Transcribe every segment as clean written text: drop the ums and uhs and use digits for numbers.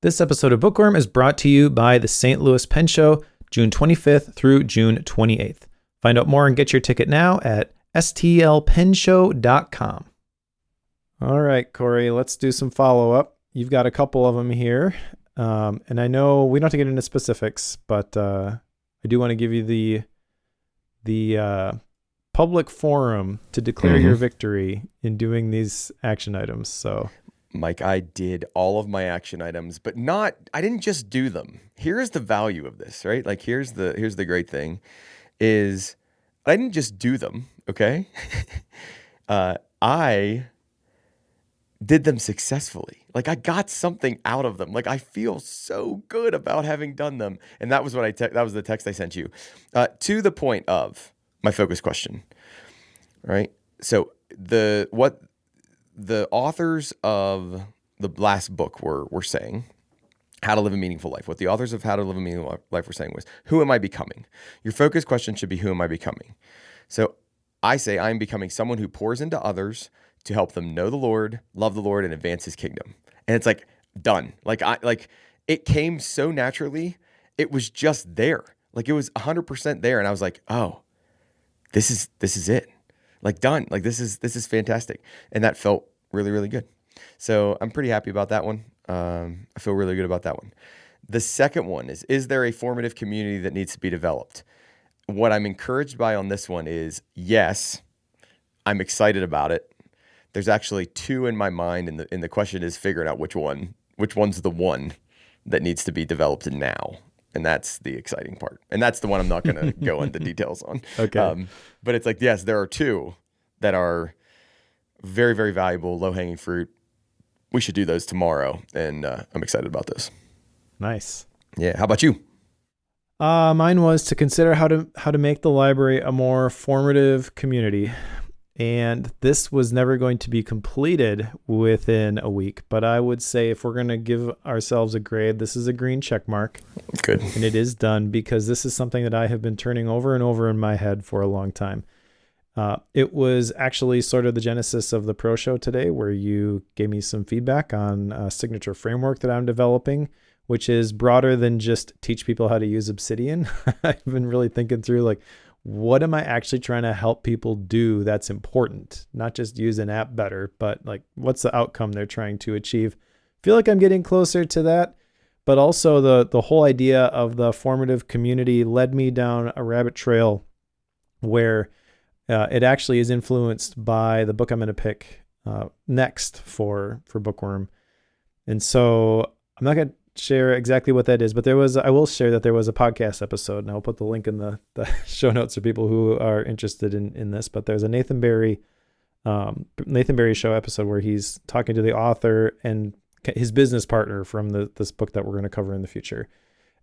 This episode of Bookworm is brought to you by the St. Louis Pen Show, June 25th through June 28th. Find out more and get your ticket now at stlpenshow.com. All right, Cory, let's do some follow-up. You've got a couple of them here. And I know we don't have to get into specifics, but I do want to give you the public forum to declare your victory in doing these action items. So, Mike, I did all of my action items, but I didn't just do them. Here's the value of this, right? Like here's the great thing is I didn't just do them, okay? I did them successfully. Like I got something out of them. Like I feel so good about having done them. And that was what that was the text I sent you. To the point of my focus question, right? So the authors of the last book were saying, How to Live a Meaningful Life. What the authors of How to Live a Meaningful Life were saying was, who am I becoming? Your focus question should be, who am I becoming? So I say I am becoming someone who pours into others to help them know the Lord, love the Lord, and advance his kingdom. And it's like, done. Like it came so naturally. It was just there. Like it was 100% there. And I was like, oh, this is it. Like done. Like this is fantastic. And that felt really, really good. So I'm pretty happy about that one. I feel really good about that one. The second one is there a formative community that needs to be developed? What I'm encouraged by on this one is, yes, I'm excited about it. There's actually two in my mind, and the question is figuring out which one's the one that needs to be developed now. And that's the exciting part. And that's the one I'm not going to go into details on. Okay. But it's like, yes, there are two that are very, very valuable, low-hanging fruit. We should do those tomorrow. And I'm excited about this. Nice. Yeah. How about you? Mine was to consider how to make the library a more formative community. And this was never going to be completed within a week. But I would say if we're going to give ourselves a grade, this is a green check mark. Good. And it is done because this is something that I have been turning over and over in my head for a long time. It was actually sort of the genesis of the Pro Show today, where you gave me some feedback on a signature framework that I'm developing, which is broader than just teach people how to use Obsidian. I've been really thinking through like, what am I actually trying to help people do that's important? Not just use an app better, but like what's the outcome they're trying to achieve? Feel like I'm getting closer to that, but also the whole idea of the formative community led me down a rabbit trail where it actually is influenced by the book I'm going to pick next for Bookworm. And so I'm not going to share exactly what that is, but I will share that there was a podcast episode, and I'll put the link in the show notes for people who are interested in this, but there's a Nathan Barry show episode where he's talking to the author and his business partner from this book that we're going to cover in the future.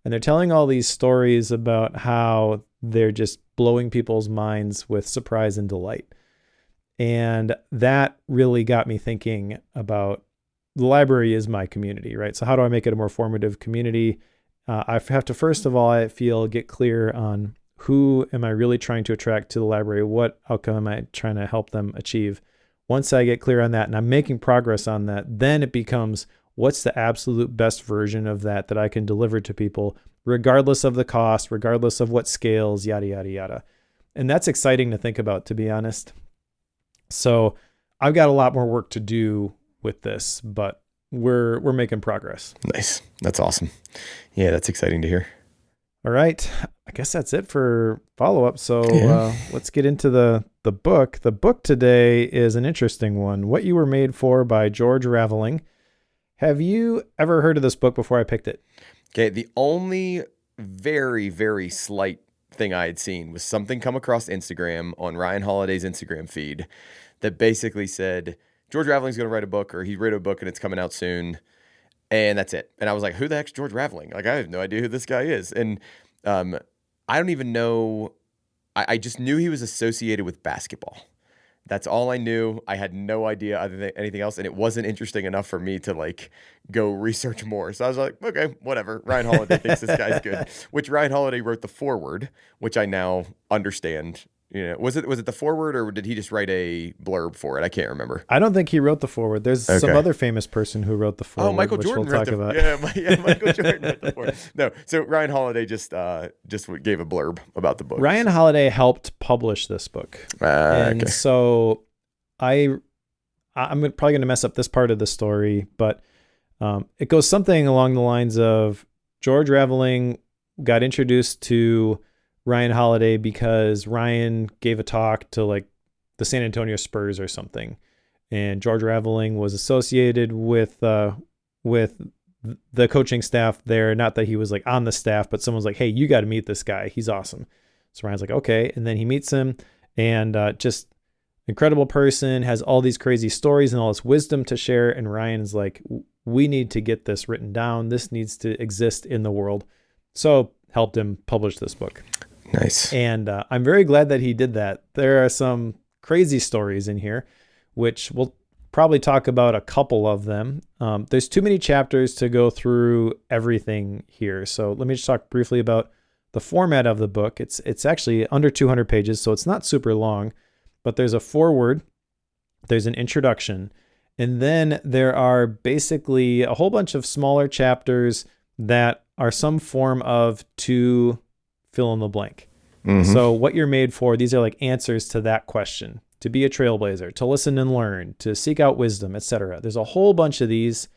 And they're telling all these stories about how they're just blowing people's minds with surprise and delight. And that really got me thinking about the library is my community, right? So how do I make it a more formative community? I have to, first of all, I feel get clear on who am I really trying to attract to the library? What outcome am I trying to help them achieve? Once I get clear on that and I'm making progress on that, then it becomes what's the absolute best version of that I can deliver to people, regardless of the cost, regardless of what scales, yada, yada, yada. And that's exciting to think about, to be honest. So I've got a lot more work to do with this, but we're making progress. Nice. That's awesome. Yeah, that's exciting to hear. All right. I guess that's it for follow-up. So let's get into the book. The book today is an interesting one. What You Were Made For by George Raveling. Have you ever heard of this book before I picked it? Okay. The only very, very slight thing I had seen was something come across Instagram on Ryan Holiday's Instagram feed that basically said, George Raveling's going to write a book, or he wrote a book and it's coming out soon. And that's it. And I was like, who the heck's George Raveling? Like, I have no idea who this guy is. And I don't even know. I just knew he was associated with basketball. That's all I knew. I had no idea anything else. And it wasn't interesting enough for me to like go research more. So I was like, okay, whatever. Ryan Holiday thinks this guy's good, which Ryan Holiday wrote the foreword, which I now understand Was it the foreword, or did he just write a blurb for it? I can't remember. I don't think he wrote the foreword. There's some other famous person who wrote the foreword. Oh, Michael Jordan we'll wrote talk about. Yeah, Michael Jordan wrote the foreword. No, so Ryan Holiday just gave a blurb about the book. Ryan Holiday helped publish this book, and okay. so I'm probably going to mess up this part of the story, but it goes something along the lines of George Raveling got introduced to Ryan Holiday because Ryan gave a talk to like the San Antonio Spurs or something, and George Raveling was associated with the coaching staff there. Not that he was like on the staff, but someone's like, "Hey, you got to meet this guy. He's awesome." So Ryan's like, "Okay," and then he meets him, and just incredible person, has all these crazy stories and all this wisdom to share. And Ryan's like, "We need to get this written down. This needs to exist in the world." So helped him publish this book. Nice. And I'm very glad that he did that. There are some crazy stories in here, which we'll probably talk about a couple of them. There's too many chapters to go through everything here. So let me just talk briefly about the format of the book. It's actually under 200 pages, so it's not super long, but there's a foreword, there's an introduction, and then there are basically a whole bunch of smaller chapters that are some form of to fill in the blank. Mm-hmm. So what you're made for, these are like answers to that question: to be a trailblazer, to listen and learn, to seek out wisdom, etc. There's a whole bunch of these.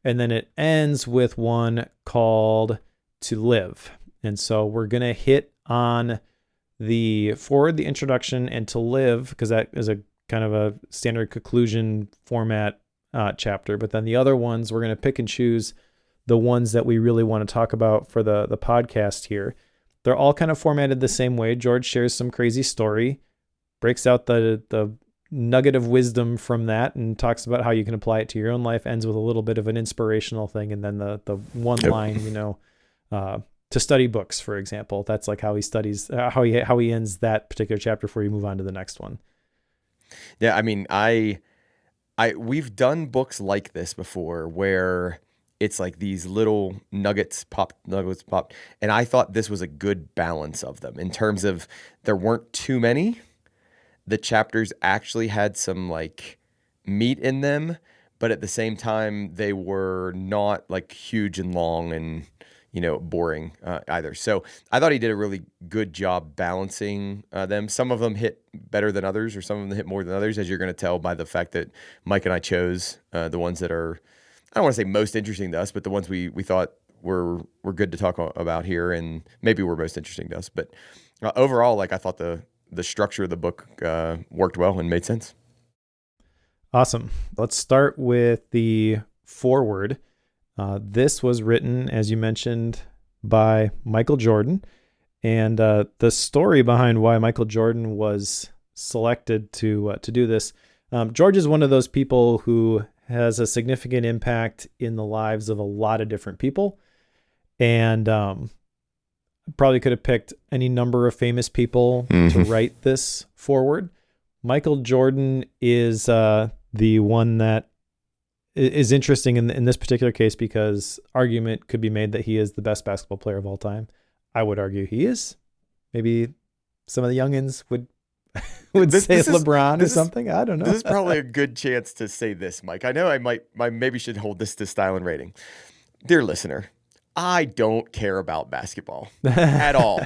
And then it ends with one called to live. And so we're going to hit on the forward, the introduction, and to live, because that is a kind of a standard conclusion format chapter. But then the other ones, we're going to pick and choose the ones that we really want to talk about for the podcast here. They're all kind of formatted the same way. George shares some crazy story, breaks out the nugget of wisdom from that, and talks about how you can apply it to your own life, ends with a little bit of an inspirational thing, and then the one line, to study books, for example. That's like how he studies, how he ends that particular chapter before you move on to the next one. Yeah, I mean, we've done books like this before where it's like these little nuggets popped, and I thought this was a good balance of them in terms of there weren't too many. The chapters actually had some like meat in them, but at the same time, they were not like huge and long and, boring either. So I thought he did a really good job balancing them. Some of them hit better than others, or some of them hit more than others, as you're going to tell by the fact that Mike and I chose the ones that are, I don't want to say most interesting to us, but the ones we thought were good to talk about here, and maybe were most interesting to us. But overall, like I thought the structure of the book worked well and made sense. Awesome. Let's start with the foreword. This was written, as you mentioned, by Michael Jordan. And the story behind why Michael Jordan was selected to do this. George is one of those people who has a significant impact in the lives of a lot of different people. And probably could have picked any number of famous people to write this foreword. Michael Jordan is the one that is interesting in this particular case, because argument could be made that he is the best basketball player of all time. I would argue he is. Maybe some of the youngins would say LeBron or something. I don't know. This is probably a good chance to say this, Mike. I know I maybe should hold this to style and rating. Dear listener, I don't care about basketball at all.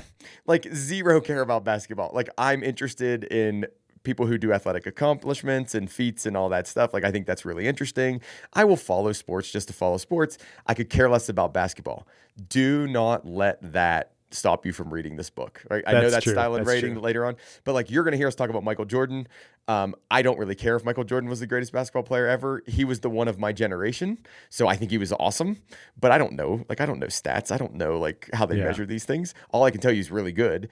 Like zero care about basketball. Like I'm interested in people who do athletic accomplishments and feats and all that stuff. Like I think that's really interesting. I will follow sports just to follow sports. I could care less about basketball. Do not let that stop you from reading this book. Right? I know that's true. Style and rating later on, but like you're going to hear us talk about Michael Jordan. I don't really care if Michael Jordan was the greatest basketball player ever. He was the one of my generation. So I think he was awesome, but I don't know. Like, I don't know stats. I don't know like how they measure these things. All I can tell you is really good.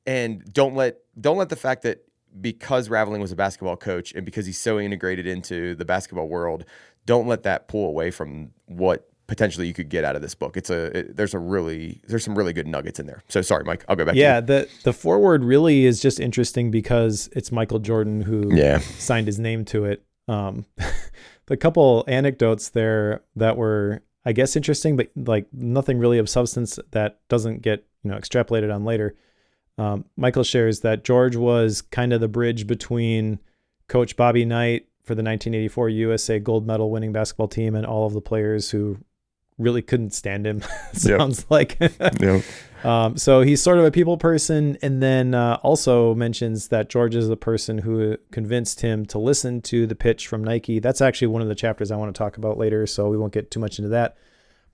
And don't let the fact that because Raveling was a basketball coach and because he's so integrated into the basketball world, don't let that pull away from what potentially you could get out of this book. There's some really good nuggets in there. So sorry, Mike, I'll go back to you. The foreword really is just interesting because it's Michael Jordan who signed his name to it. The couple anecdotes there that were, I guess, interesting, but like nothing really of substance that doesn't get, extrapolated on later. Michael shares that George was kind of the bridge between Coach Bobby Knight for the 1984 USA gold medal winning basketball team and all of the players who really couldn't stand him. Sounds like. Yep. So he's sort of a people person, and then also mentions that George is the person who convinced him to listen to the pitch from Nike. That's actually one of the chapters I want to talk about later, so we won't get too much into that.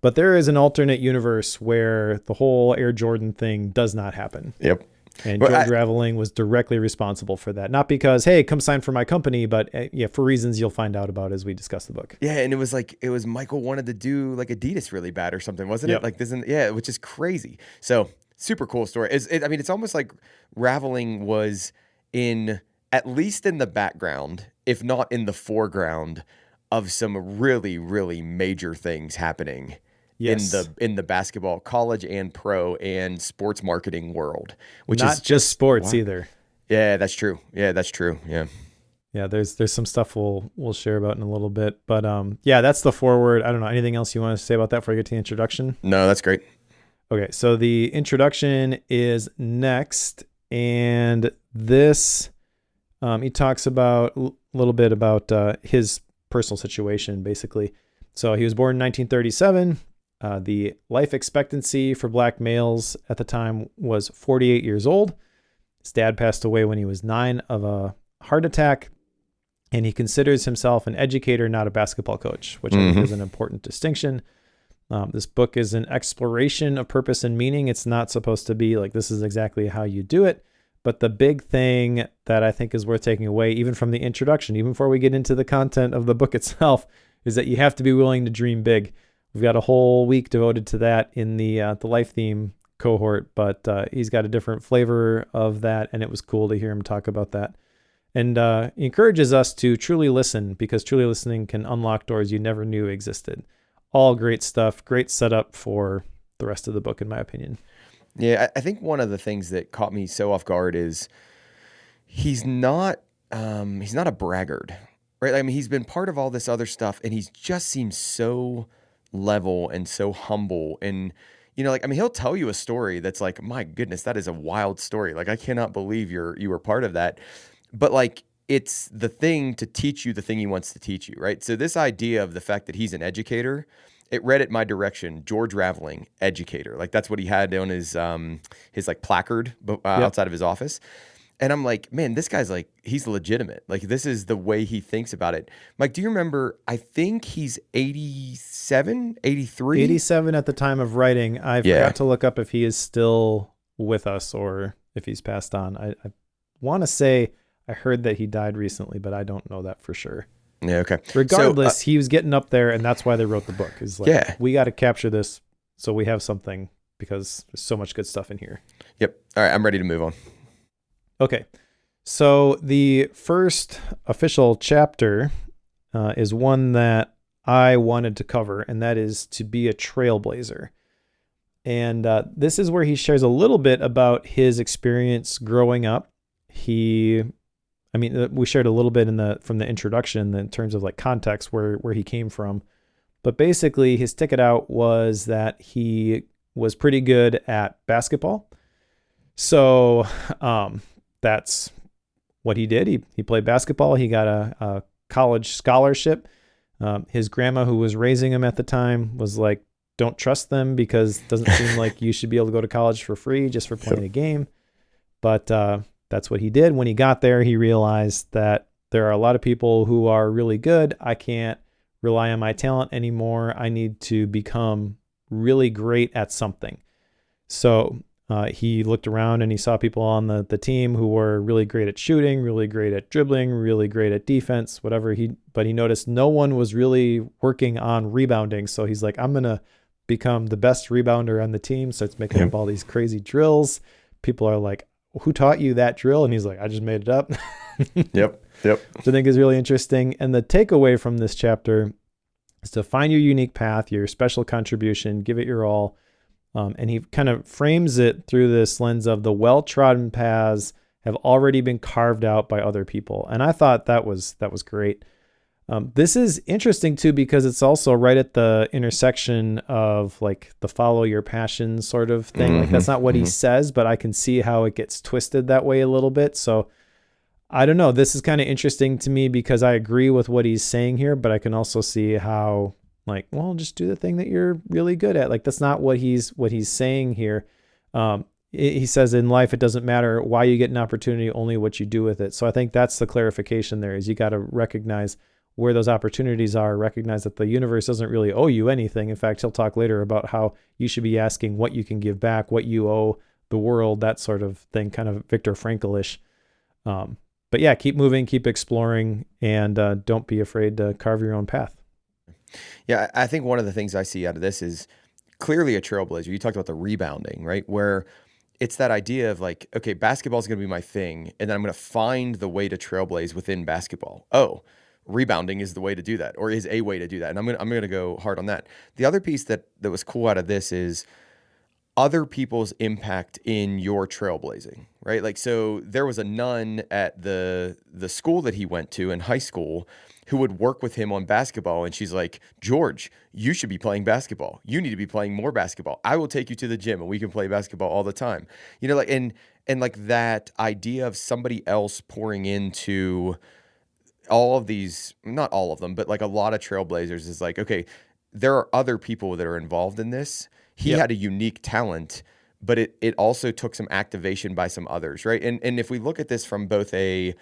But there is an alternate universe where the whole Air Jordan thing does not happen. Yep. And George Raveling was directly responsible for that. Not because, hey, come sign for my company, but for reasons you'll find out about as we discuss the book. Yeah, and it was Michael wanted to do like Adidas really bad or something, wasn't it? Like this, which is crazy. So super cool story. It's almost like Raveling was at least in the background, if not in the foreground, of some really, really major things happening. Yes. In the basketball, college and pro and sports marketing world, which not is just sports either. Yeah, that's true. Yeah. Yeah, there's some stuff we'll share about in a little bit, but that's the foreword. I don't know, anything else you want to say about that before I get to the introduction? No, that's great. Okay, so the introduction is next, and this he talks about a little bit about his personal situation, basically. So he was born in 1937. The life expectancy for black males at the time was 48 years old. His dad passed away when he was 9 of a heart attack, and he considers himself an educator, not a basketball coach, which I think is an important distinction. This book is an exploration of purpose and meaning. It's not supposed to be like, this is exactly how you do it. But the big thing that I think is worth taking away, even from the introduction, even before we get into the content of the book itself, is that you have to be willing to dream big. We've got a whole week devoted to that in the life theme cohort, but he's got a different flavor of that, and it was cool to hear him talk about that. And he encourages us to truly listen, because truly listening can unlock doors you never knew existed. All great stuff, great setup for the rest of the book, in my opinion. Yeah, I think one of the things that caught me so off guard is he's not a braggart, right? I mean, he's been part of all this other stuff, and he just seems so level and so humble. And he'll tell you a story that's like, my goodness, that is a wild story. Like, I cannot believe you were part of that. But like, it's the thing to teach you the thing he wants to teach you, right? So this idea of the fact that he's an educator, it read at my direction, George Raveling, educator. Like, that's what he had on his like placard outside of his office. And I'm like, man, this guy's like, he's legitimate. Like, this is the way he thinks about it. Mike, do you remember, I think he's 87, 83? 87 at the time of writing. I forgot to look up if he is still with us or if he's passed on. I want to say I heard that he died recently, but I don't know that for sure. Yeah, okay. Regardless, he was getting up there, and that's why they wrote the book. Is like, we got to capture this so we have something, because there's so much good stuff in here. Yep. All right, I'm ready to move on. Okay, so the first official chapter is one that I wanted to cover, and that is to be a trailblazer. And this is where he shares a little bit about his experience growing up. We shared a little bit from the introduction in terms of like context where he came from. But basically, his ticket out was that he was pretty good at basketball. So that's what he did. He played basketball. He got a college scholarship. His grandma, who was raising him at the time, was like, don't trust them, because it doesn't seem like you should be able to go to college for free just for playing a game. But that's what he did. When he got there, he realized that there are a lot of people who are really good. I can't rely on my talent anymore. I need to become really great at something. So he looked around and he saw people on the team who were really great at shooting, really great at dribbling, really great at defense, whatever. But he noticed no one was really working on rebounding. So he's like, I'm going to become the best rebounder on the team. Starts making up all these crazy drills. People are like, who taught you that drill? And he's like, I just made it up. Yep. Which I think is really interesting. And the takeaway from this chapter is to find your unique path, your special contribution, give it your all. And he kind of frames it through this lens of the well-trodden paths have already been carved out by other people. And I thought that was great. This is interesting too, because it's also right at the intersection of like the follow your passion sort of thing. Like that's not what he says, but I can see how it gets twisted that way a little bit. So I don't know. This is kind of interesting to me because I agree with what he's saying here, but I can also see how like, well, just do the thing that you're really good at. Like that's not what he's saying here. He says in life, it doesn't matter why you get an opportunity, only what you do with it. So I think that's the clarification there is you got to recognize where those opportunities are, recognize that the universe doesn't really owe you anything. In fact, he'll talk later about how you should be asking what you can give back, what you owe the world, that sort of thing, kind of Viktor Frankl-ish. But yeah, keep moving, keep exploring, and don't be afraid to carve your own path. Yeah, I think one of the things I see out of this is clearly a trailblazer. You talked about the rebounding, right? Where it's that idea of like, okay, basketball is going to be my thing, and then I'm going to find the way to trailblaze within basketball. Oh, rebounding is the way to do that, or is a way to do that, and I'm going to go hard on that. The other piece that was cool out of this is other people's impact in your trailblazing, right? Like, so there was a nun at the school that he went to in high school who would work with him on basketball. And she's like, George, you should be playing basketball. You need to be playing more basketball. I will take you to the gym and we can play basketball all the time. You know, like, and like that idea of somebody else pouring into all of these, not all of them, but like a lot of trailblazers is like, okay, there are other people that are involved in this. He had a unique talent, but it also took some activation by some others, right? And if we look at this from both a,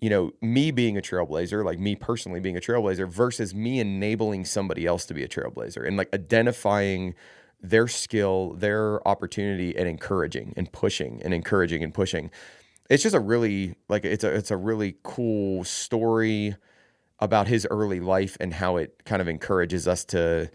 you know, me being a trailblazer, like me personally being a trailblazer versus me enabling somebody else to be a trailblazer and like identifying their skill, their opportunity and encouraging and pushing and encouraging and pushing. It's just a really, like, it's a really cool story about his early life and how it kind of encourages us to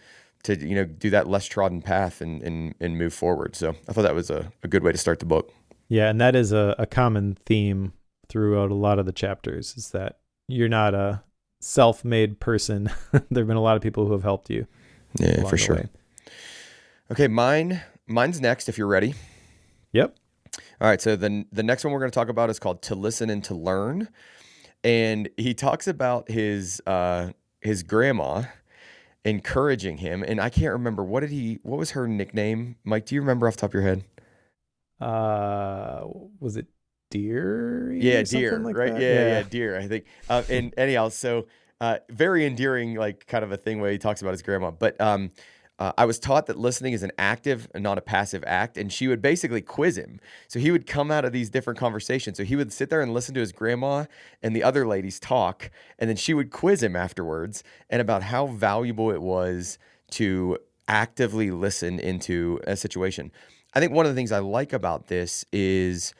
you know, do that less trodden path and move forward. So I thought that was a good way to start the book. Yeah, and that is a common theme throughout a lot of the chapters is that you're not a self-made person. There have been a lot of people who have helped you. Yeah, for sure. Okay, mine's next if you're ready. Yep. All right, so the next one we're going to talk about is called To Listen and to Learn. And he talks about his grandma encouraging him, and I can't remember what was her nickname? Mike, do you remember off the top of your head? Was it Deer? Yeah, Deer, like right? That? Yeah, Deer, I think. And anyhow, so very endearing, like kind of a thing where he talks about his grandma. But I was taught that listening is an active and not a passive act, and she would basically quiz him. So he would come out of these different conversations. So he would sit there and listen to his grandma and the other ladies talk, and then she would quiz him afterwards and about how valuable it was to actively listen into a situation. I think one of the things I like about this is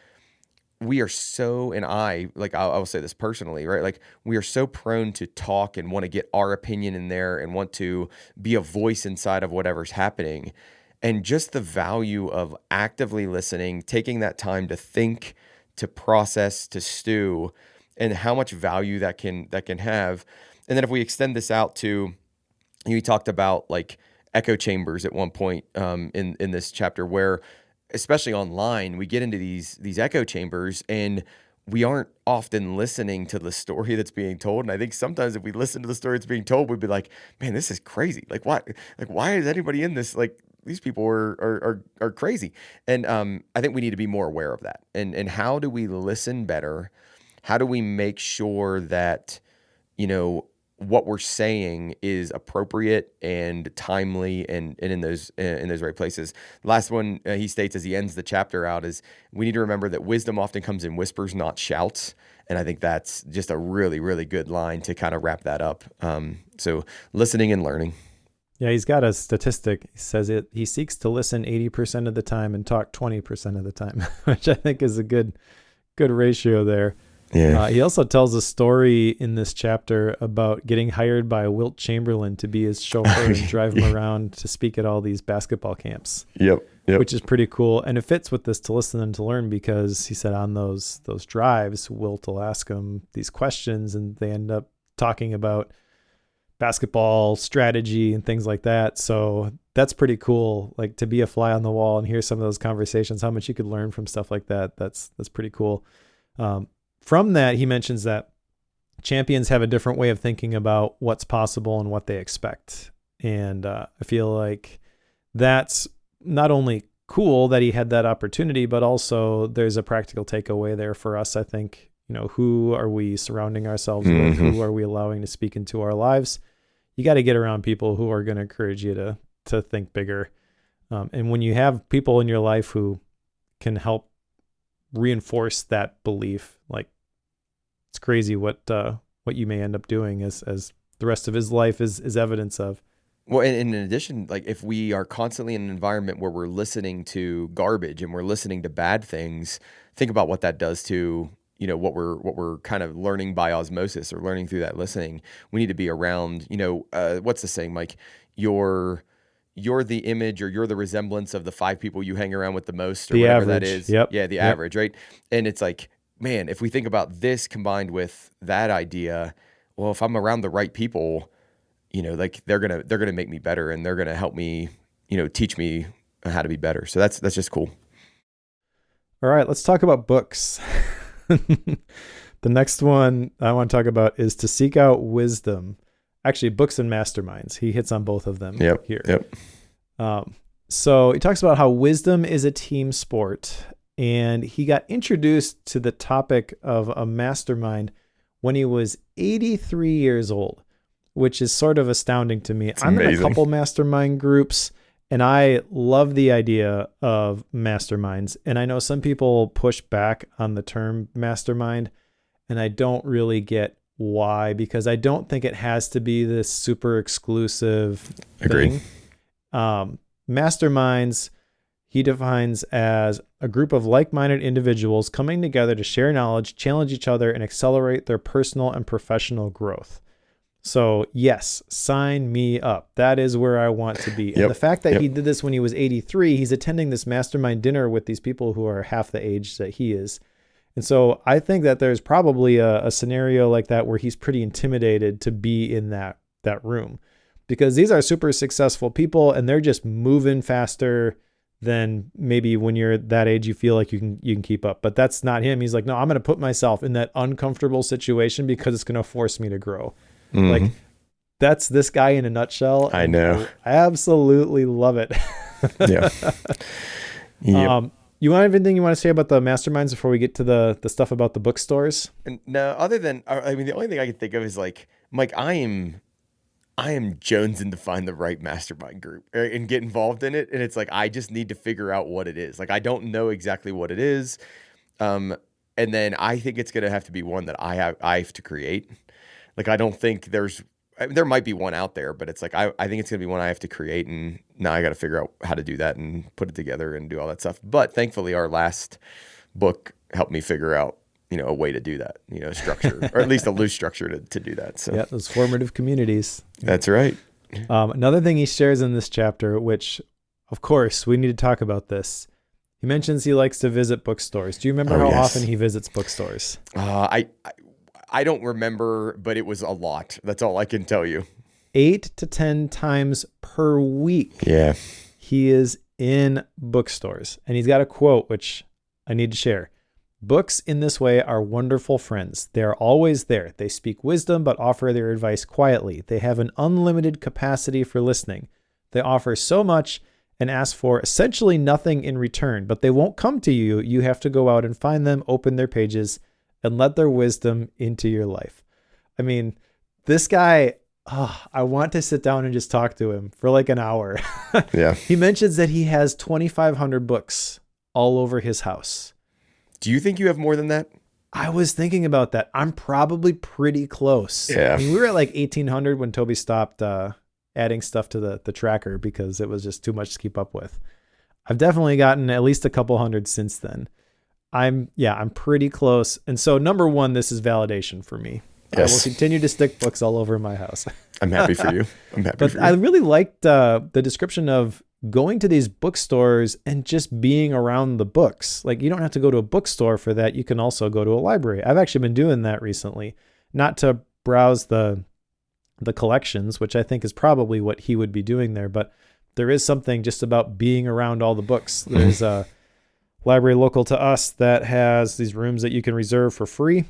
we are so, and I will say this personally, right? Like we are so prone to talk and want to get our opinion in there and want to be a voice inside of whatever's happening. And just the value of actively listening, taking that time to think, to process, to stew, and how much value that can have. And then if we extend this out to, you talked about like echo chambers at one point in this chapter where, especially online, we get into these echo chambers and we aren't often listening to the story that's being told. And I think sometimes if we listen to the story that's being told, we'd be like, man, this is crazy. Like, why is anybody in this? Like, these people are crazy. And I think we need to be more aware of that. And how do we listen better? How do we make sure that, you know, what we're saying is appropriate and timely and in those right places. Last one he states as he ends the chapter out is we need to remember that wisdom often comes in whispers, not shouts. And I think that's just a really, really good line to kind of wrap that up. So listening and learning. Yeah, he's got a statistic. He says he seeks to listen 80% of the time and talk 20% of the time, which I think is a good ratio there. Yeah. He also tells a story in this chapter about getting hired by Wilt Chamberlain to be his chauffeur and drive him around to speak at all these basketball camps. Yep. Which is pretty cool. And it fits with this to listen and to learn because he said on those drives, Wilt will ask him these questions and they end up talking about basketball strategy and things like that. So that's pretty cool. Like to be a fly on the wall and hear some of those conversations, how much you could learn from stuff like that. That's pretty cool. From that, he mentions that champions have a different way of thinking about what's possible and what they expect. And I feel like that's not only cool that he had that opportunity, but also there's a practical takeaway there for us. I think, who are we surrounding ourselves with? Who are we allowing to speak into our lives? You got to get around people who are going to encourage you to think bigger. And when you have people in your life who can help reinforce that belief, like, it's crazy what you may end up doing as the rest of his life is evidence of. Well, and in addition, like if we are constantly in an environment where we're listening to garbage and we're listening to bad things, think about what that does to, what we're kind of learning by osmosis or learning through that listening. We need to be around, what's the saying, Mike? You're the image, or you're the resemblance of the 5 people you hang around with the most, or the whatever average. that is. Yep. Yeah, the average, right? And it's like, man, if we think about this combined with that idea, well, if I'm around the right people, like they're gonna make me better, and they're gonna help me, teach me how to be better. So that's just cool. All right, let's talk about books. The next one I want to talk about is to seek out wisdom. Actually, books and masterminds. He hits on both of them here. Yep. So he talks about how wisdom is a team sport, and he got introduced to the topic of a mastermind when he was 83 years old, which is sort of astounding to me. I'm in a couple mastermind groups, and I love the idea of masterminds. And I know some people push back on the term mastermind, and I don't really get why, because I don't think it has to be this super exclusive thing. Masterminds, he defines as a group of like-minded individuals coming together to share knowledge, challenge each other, and accelerate their personal and professional growth. So yes, sign me up. That is where I want to be. And the fact that he did this when he was 83, he's attending this mastermind dinner with these people who are half the age that he is. And so I think that there's probably a scenario like that where he's pretty intimidated to be in that room, because these are super successful people and they're just moving faster than maybe when you're that age you feel like you can keep up. But that's not him. He's like, no, I'm going to put myself in that uncomfortable situation because it's going to force me to grow. Like, that's this guy in a nutshell. I know. I absolutely love it. Yep. You want anything you want to say about the masterminds before we get to the stuff about the bookstores? No, other than, the only thing I can think of is like, Mike, I am jonesing to find the right mastermind group and get involved in it. And it's like, I just need to figure out what it is. Like, I don't know exactly what it is. And then I think it's going to have to be one that I have to create. Like, I don't think there might be one out there, but it's like, I think it's going to be one I have to create. And now I got to figure out how to do that and put it together and do all that stuff. But thankfully, our last book helped me figure out, a way to do that, structure, or at least a loose structure to do that. So those formative communities. That's right. Another thing he shares in this chapter, which of course we need to talk about this. He mentions he likes to visit bookstores. Do you remember how often he visits bookstores? I don't remember, but it was a lot. That's all I can tell you. 8 to 10 times per week. Yeah. He is in bookstores, and he's got a quote, which I need to share. Books in this way are wonderful friends. They are always there. They speak wisdom, but offer their advice quietly. They have an unlimited capacity for listening. They offer so much and ask for essentially nothing in return, but they won't come to you. You have to go out and find them, open their pages, and let their wisdom into your life. I mean, this guy, I want to sit down and just talk to him for like an hour. Yeah. He mentions that he has 2,500 books all over his house. Do you think you have more than that? I was thinking about that. I'm probably pretty close. Yeah. I mean, we were at like 1,800 when Toby stopped adding stuff to the tracker because it was just too much to keep up with. I've definitely gotten at least a couple hundred since then. I'm pretty close. And so number one, this is validation for me. Yes. I will continue to stick books all over my house. I'm happy for you. But I really liked the description of going to these bookstores and just being around the books. Like, you don't have to go to a bookstore for that. You can also go to a library. I've actually been doing that recently, not to browse the collections, which I think is probably what he would be doing there. But there is something just about being around all the books. There's a library local to us that has these rooms that you can reserve for free.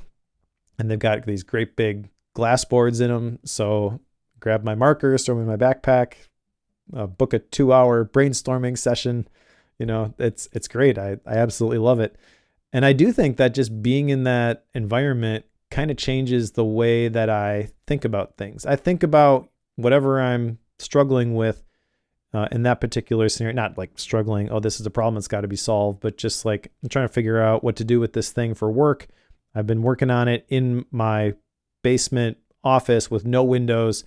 and they've got these great big glass boards in them. So grab my markers, throw them in my backpack, book a 2-hour brainstorming session. It's great. I absolutely love it. And I do think that just being in that environment kind of changes the way that I think about things. I think about whatever I'm struggling with in that particular scenario, not like struggling, oh, this is a problem, it's got to be solved, but just like I'm trying to figure out what to do with this thing for work. I've been working on it in my basement office with no windows,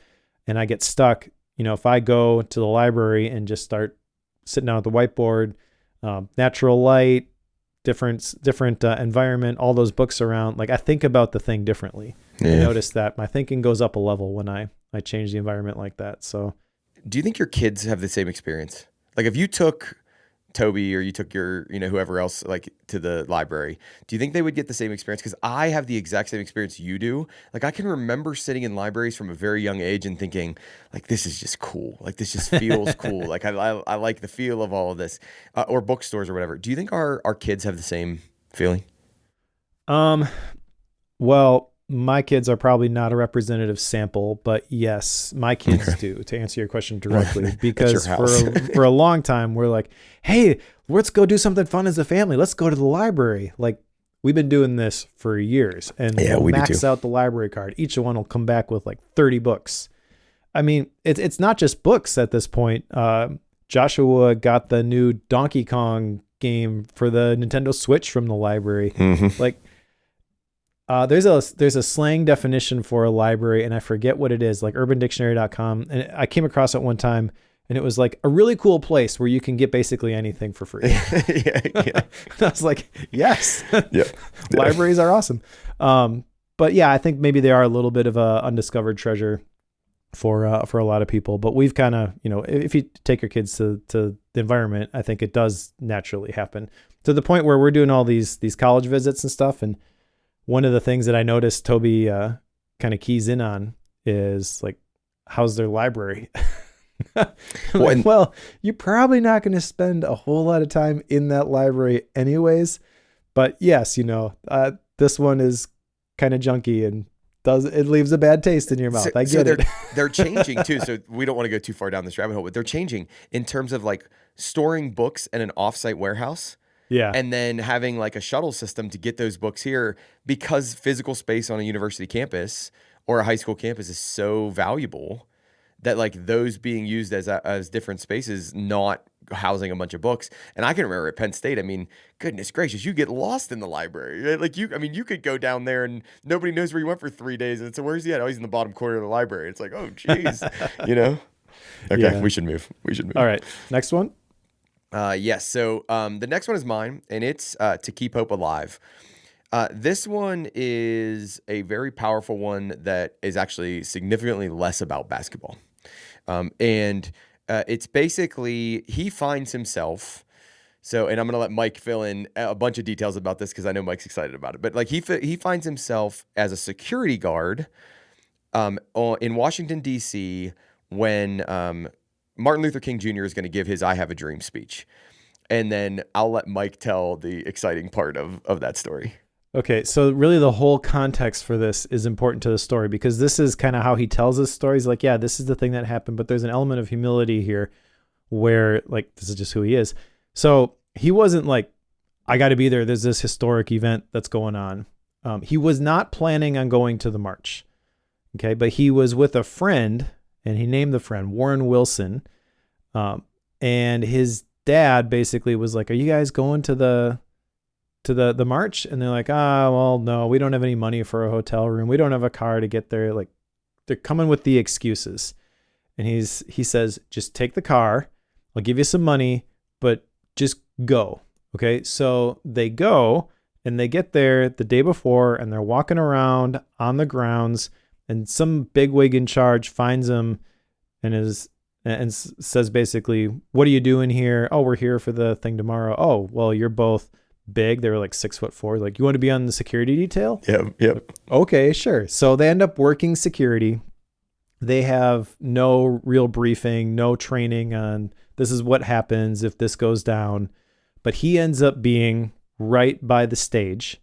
and I get stuck. If I go to the library and just start sitting down at the whiteboard, natural light, different environment, all those books around, like I think about the thing differently. Yeah. I notice that my thinking goes up a level when I change the environment like that. So do you think your kids have the same experience? Like if you took Toby or you took your, whoever else like to the library, do you think they would get the same experience? Because I have the exact same experience you do. Like I can remember sitting in libraries from a very young age and thinking like, this is just cool. Like this just feels cool. Like I like the feel of all of this, or bookstores or whatever. Do you think our kids have the same feeling? Well, my kids are probably not a representative sample, but yes, my kids do, to answer your question directly, because for a long time, we're like, hey, let's go do something fun as a family. Let's go to the library. Like we've been doing this for years, and we'll max out the library card. Each one will come back with like 30 books. I mean, it's not just books at this point. Joshua got the new Donkey Kong game for the Nintendo Switch from the library. Mm-hmm. Like, there's a slang definition for a library, and I forget what it is, like urbandictionary.com. And I came across it one time, and it was like a really cool place where you can get basically anything for free. Yeah. I was like, yes, libraries are awesome. But yeah, I think maybe they are a little bit of a undiscovered treasure for a lot of people. But we've kind of, if you take your kids to the environment, I think it does naturally happen to the point where we're doing all these college visits and stuff. And one of the things that I noticed Toby kind of keys in on is like, how's their library? Well, you're probably not going to spend a whole lot of time in that library anyways. But yes, this one is kind of junky and it leaves a bad taste in your mouth. I get it. They're changing too. So we don't want to go too far down this rabbit hole, but they're changing in terms of like storing books in an offsite warehouse. Yeah. And then having like a shuttle system to get those books here, because physical space on a university campus or a high school campus is so valuable that like those being used as different spaces, not housing a bunch of books. And I can remember at Penn State, I mean, goodness gracious, you get lost in the library. Like you could go down there and nobody knows where you went for 3 days. And so where's he at? Oh, he's in the bottom corner of the library. It's like, oh geez, Okay, yeah. We should move. All right. Next one. Yes. So the next one is mine, and it's To Keep Hope Alive. This one is a very powerful one that is actually significantly less about basketball. And it's basically, he finds himself, and I'm going to let Mike fill in a bunch of details about this because I know Mike's excited about it. But like he finds himself as a security guard in Washington, D.C. when Martin Luther King Jr. is going to give his I Have a Dream speech. And then I'll let Mike tell the exciting part of that story. Okay, so really the whole context for this is important to the story, because this is kind of how he tells his story. He's like, yeah, this is the thing that happened, but there's an element of humility here where like, this is just who he is. So he wasn't like, I got to be there. There's this historic event that's going on. He was not planning on going to the march. Okay, but he was with a friend, and he named the friend Warren Wilson. And his dad basically was like, are you guys going to the march? And they're like, well, no, we don't have any money for a hotel room. We don't have a car to get there. Like, they're coming with the excuses. And he says, just take the car. I'll give you some money, but just go. Okay. So they go and they get there the day before, and they're walking around on the grounds, and some bigwig in charge finds them and says basically, what are you doing here? Oh, we're here for the thing tomorrow. Oh, well, you're both big. They were like 6'4". Like, you want to be on the security detail? Yep. Okay, sure. So they end up working security. They have no real briefing, no training on this is what happens if this goes down. But he ends up being right by the stage.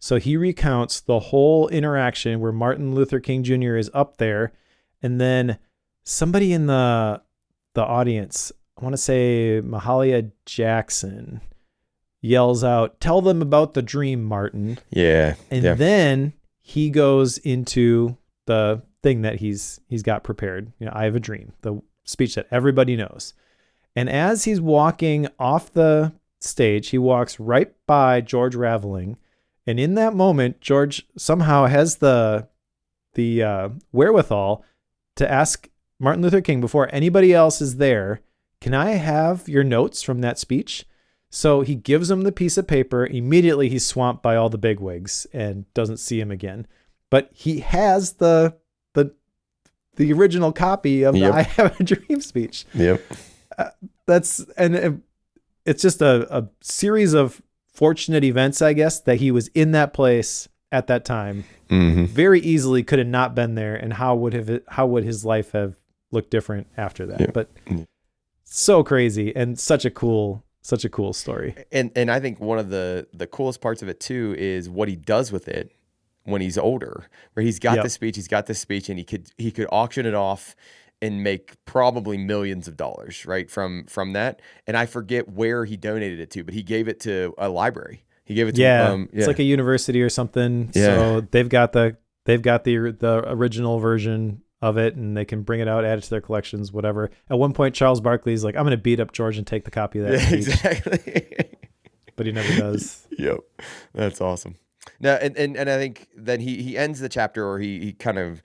So he recounts the whole interaction where Martin Luther King Jr. is up there, and then somebody in the audience, I want to say Mahalia Jackson, yells out, "Tell them about the dream, Martin." Yeah. And then he goes into the thing that he's got prepared. I have a dream, the speech that everybody knows. And as he's walking off the stage, he walks right by George Raveling. And in that moment, George somehow has the wherewithal to ask Martin Luther King, before anybody else is there, "Can I have your notes from that speech?" So he gives him the piece of paper. Immediately he's swamped by all the bigwigs and doesn't see him again. But he has the original copy of the "I Have a Dream" speech. Yep. It's just a series of fortunate events, I guess, that he was in that place at that time. Mm-hmm. Very easily could have not been there, and how would his life have looked different after that? Yeah. But so crazy, and such a cool story. And I think one of the coolest parts of it too is what he does with it when he's older, where he's got this speech, and he could auction it off and make probably millions of dollars, right, from that. And I forget where he donated it to, but he gave it to a library. He gave it to it's like a university or something. Yeah. So they've got the original version of it, and they can bring it out, add it to their collections, whatever. At one point, Charles Barkley's like, "I'm going to beat up George and take the copy of that speech." Exactly. But he never does. Yep. That's awesome. Now, and I think then he ends the chapter, or he kind of,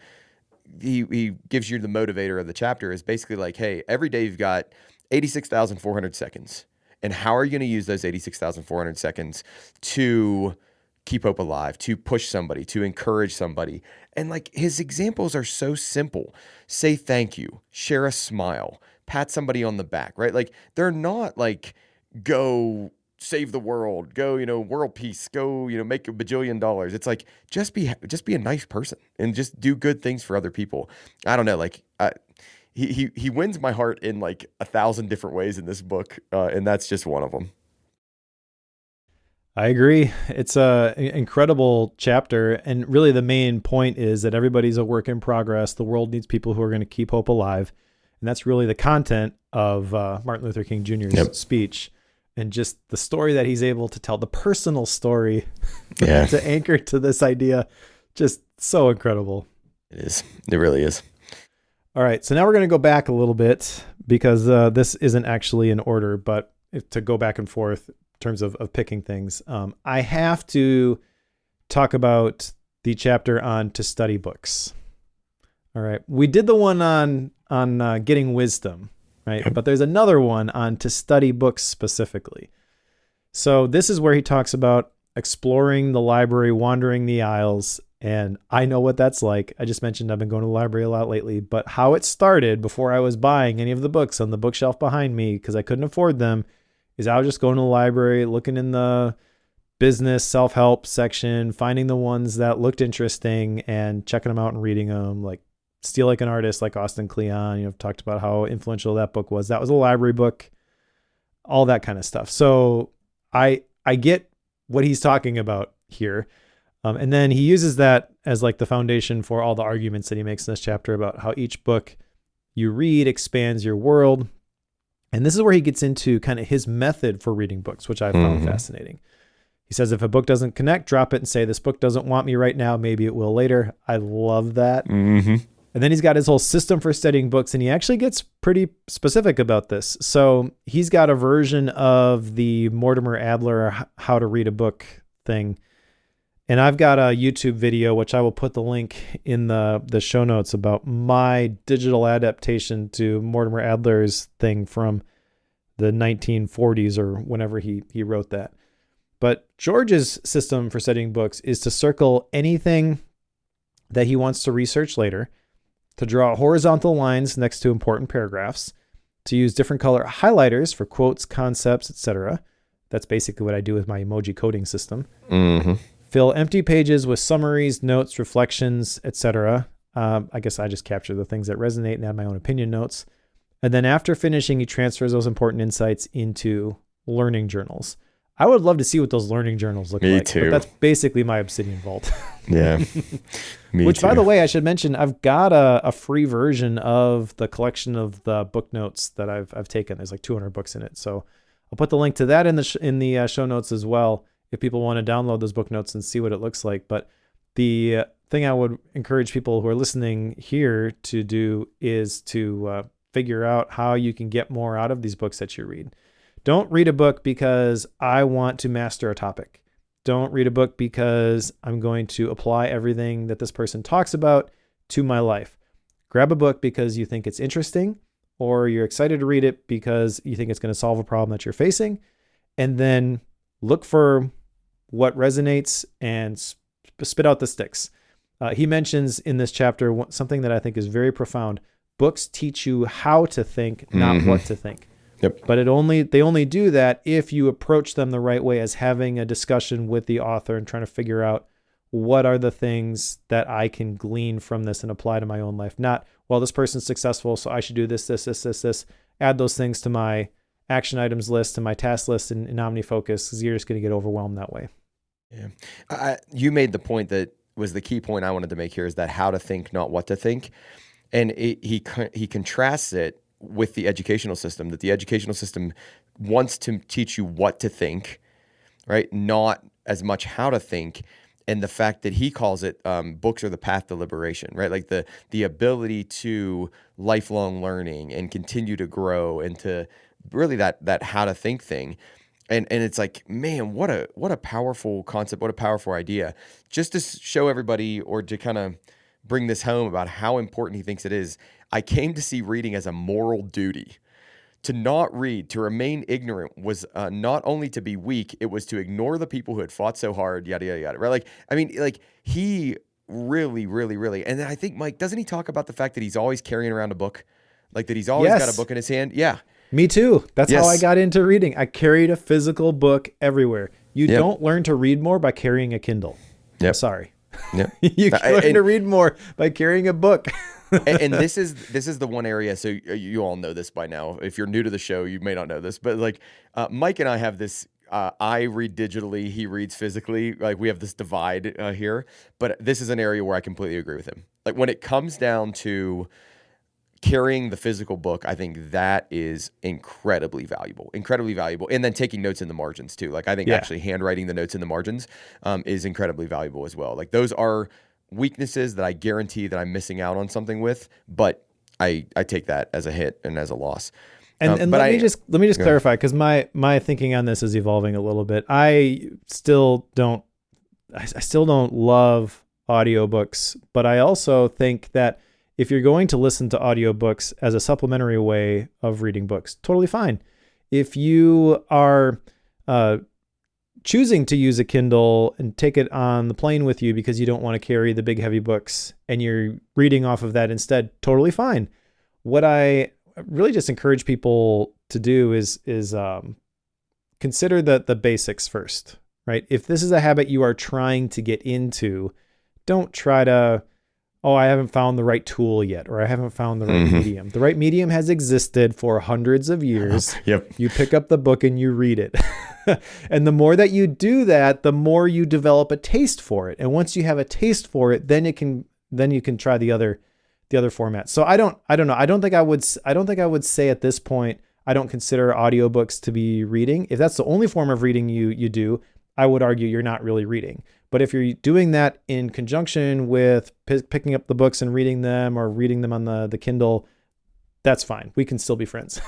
he gives you the motivator of the chapter is basically like, hey, every day you've got 86,400 seconds. And how are you going to use those 86,400 seconds to keep hope alive, to push somebody, to encourage somebody? And like his examples are so simple. Say thank you, share a smile, pat somebody on the back, right? Like they're not like go save the world, go, world peace, go, make $1 bajillion. It's like, just be a nice person and just do good things for other people. I don't know. Like, he wins my heart in like 1,000 different ways in this book. And that's just one of them. I agree. It's an incredible chapter. And really the main point is that everybody's a work in progress. The world needs people who are going to keep hope alive. And that's really the content of Martin Luther King Jr.'s speech. And just the story that he's able to tell, the personal story to anchor to this idea, just so incredible. It is. It really is. All right. So now we're going to go back a little bit because this isn't actually in order, but to go back and forth in terms of picking things, I have to talk about the chapter on to study books. All right. We did the one on getting wisdom. Right. Yep. But there's another one on to study books specifically. So this is where he talks about exploring the library, wandering the aisles. And I know what that's like. I just mentioned I've been going to the library a lot lately, but how it started before I was buying any of the books on the bookshelf behind me, because I couldn't afford them, is I was just going to the library, looking in the business self-help section, finding the ones that looked interesting and checking them out and reading them, like Steal Like an Artist, like Austin Kleon. I've talked about how influential that book was. That was a library book, all that kind of stuff. So I get what he's talking about here. And then he uses that as like the foundation for all the arguments that he makes in this chapter about how each book you read expands your world. And this is where he gets into kind of his method for reading books, which I found fascinating. He says, if a book doesn't connect, drop it and say, this book doesn't want me right now. Maybe it will later. I love that. Mm-hmm. And then he's got his whole system for studying books, and he actually gets pretty specific about this. So he's got a version of the Mortimer Adler how to read a book thing. And I've got a YouTube video, which I will put the link in the show notes, about my digital adaptation to Mortimer Adler's thing from the 1940s or whenever he wrote that. But George's system for studying books is to circle anything that he wants to research later, to draw horizontal lines next to important paragraphs, to use different color highlighters for quotes, concepts, etc. That's basically what I do with my emoji coding system. Mm-hmm. Fill empty pages with summaries, notes, reflections, etc. I guess I just capture the things that resonate and add my own opinion notes. And then after finishing, he transfers those important insights into learning journals. I would love to see what those learning journals look Me like. too. But that's basically my Obsidian vault. Yeah. Me Which, too. by the way, I should mention, I've got a free version of the collection of the book notes that I've taken. There's like 200 books in it. So I'll put the link to that in the show notes as well, if people want to download those book notes and see what it looks like. But the thing I would encourage people who are listening here to do is to figure out how you can get more out of these books that you read. Don't read a book because I want to master a topic. Don't read a book because I'm going to apply everything that this person talks about to my life. Grab a book because you think it's interesting, or you're excited to read it because you think it's going to solve a problem that you're facing, and then look for what resonates and spit out the sticks. He mentions in this chapter something that I think is very profound. Books teach you how to think, not what to think. Yep. But they only do that if you approach them the right way, as having a discussion with the author and trying to figure out what are the things that I can glean from this and apply to my own life. Not, well, this person's successful, so I should do this. Add those things to my action items list, to my task list in OmniFocus, because you're just going to get overwhelmed that way. Yeah. You made the point that was the key point I wanted to make here, is that how to think, not what to think. And he contrasts it with the educational system, that the educational system wants to teach you what to think, right? Not as much how to think. And the fact that he calls it books are the path to liberation, right? Like the ability to lifelong learning and continue to grow, and to really that how to think thing. And it's like, man, what a powerful concept, what a powerful idea. Just to show everybody, or to kind of bring this home about how important he thinks it is, I came to see reading as a moral duty. To not read, to remain ignorant, was not only to be weak, it was to ignore the people who had fought so hard, yada, yada, yada, right? Like, I mean, like, he really, really, really, and then I think, Mike, doesn't he talk about the fact that he's always carrying around a book? Like, that he's always got a book in his hand? Yeah. Me too. That's how I got into reading. I carried a physical book everywhere. You don't learn to read more by carrying a Kindle. Yep. I'm sorry. Yep. You learn to read more by carrying a book. and this is the one area. So you all know this by now. If you're new to the show, you may not know this, but like Mike and I have this. I read digitally. He reads physically. Like, we have this divide here. But this is an area where I completely agree with him. Like, when it comes down to carrying the physical book, I think that is incredibly valuable. And then taking notes in the margins too. Like, I think actually handwriting the notes in the margins is incredibly valuable as well. Like, those are weaknesses that I guarantee that I'm missing out on something with, but I take that as a hit and as a loss. And let me just clarify, because my thinking on this is evolving a little bit. I still don't love audiobooks, but I also think that if you're going to listen to audiobooks as a supplementary way of reading books, totally fine. If you are choosing to use a Kindle and take it on the plane with you because you don't want to carry the big heavy books, and you're reading off of that instead, totally fine. What I really just encourage people to do is consider the basics first, right? If this is a habit you are trying to get into, don't try to, I haven't found the right tool yet, or I haven't found the right medium. The right medium has existed for hundreds of years. Yep. You pick up the book and you read it. And the more that you do that, the more you develop a taste for it. And once you have a taste for it, then you can try the other format. So I don't know. I don't think I would say at this point, I don't consider audiobooks to be reading. If that's the only form of reading you do, I would argue you're not really reading. But if you're doing that in conjunction with picking up the books and reading them, or reading them on the Kindle, that's fine. We can still be friends.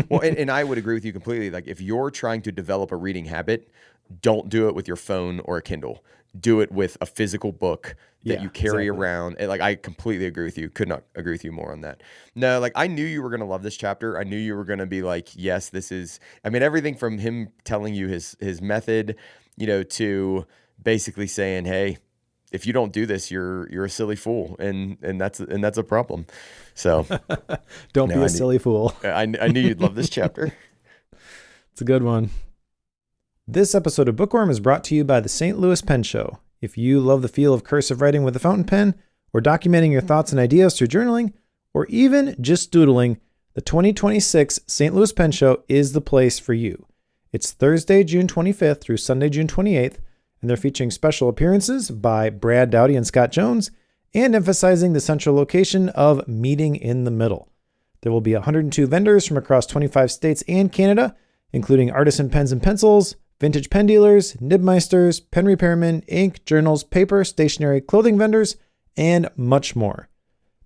Well, and I would agree with you completely. Like, if you're trying to develop a reading habit, don't do it with your phone or a Kindle. Do it with a physical book that you carry around. And like, I completely agree with you. Could not agree with you more on that. No, like, I knew you were going to love this chapter. I knew you were going to be like, yes, this is, I mean, everything from him telling you his method, to basically saying, hey, if you don't do this, you're a silly fool, and that's a problem. So don't be a silly fool. I knew you'd love this chapter. It's a good one. This episode of Bookworm is brought to you by the St. Louis Pen Show. If you love the feel of cursive writing with a fountain pen, or documenting your thoughts and ideas through journaling, or even just doodling, the 2026 St. Louis Pen Show is the place for you. It's Thursday, June 25th through Sunday, June 28th, and they're featuring special appearances by Brad Dowdy and Scott Jones, and emphasizing the central location of meeting in the middle. There will be 102 vendors from across 25 states and Canada, including artisan pens and pencils, vintage pen dealers, nibmeisters, pen repairmen, ink, journals, paper, stationery, clothing vendors, and much more.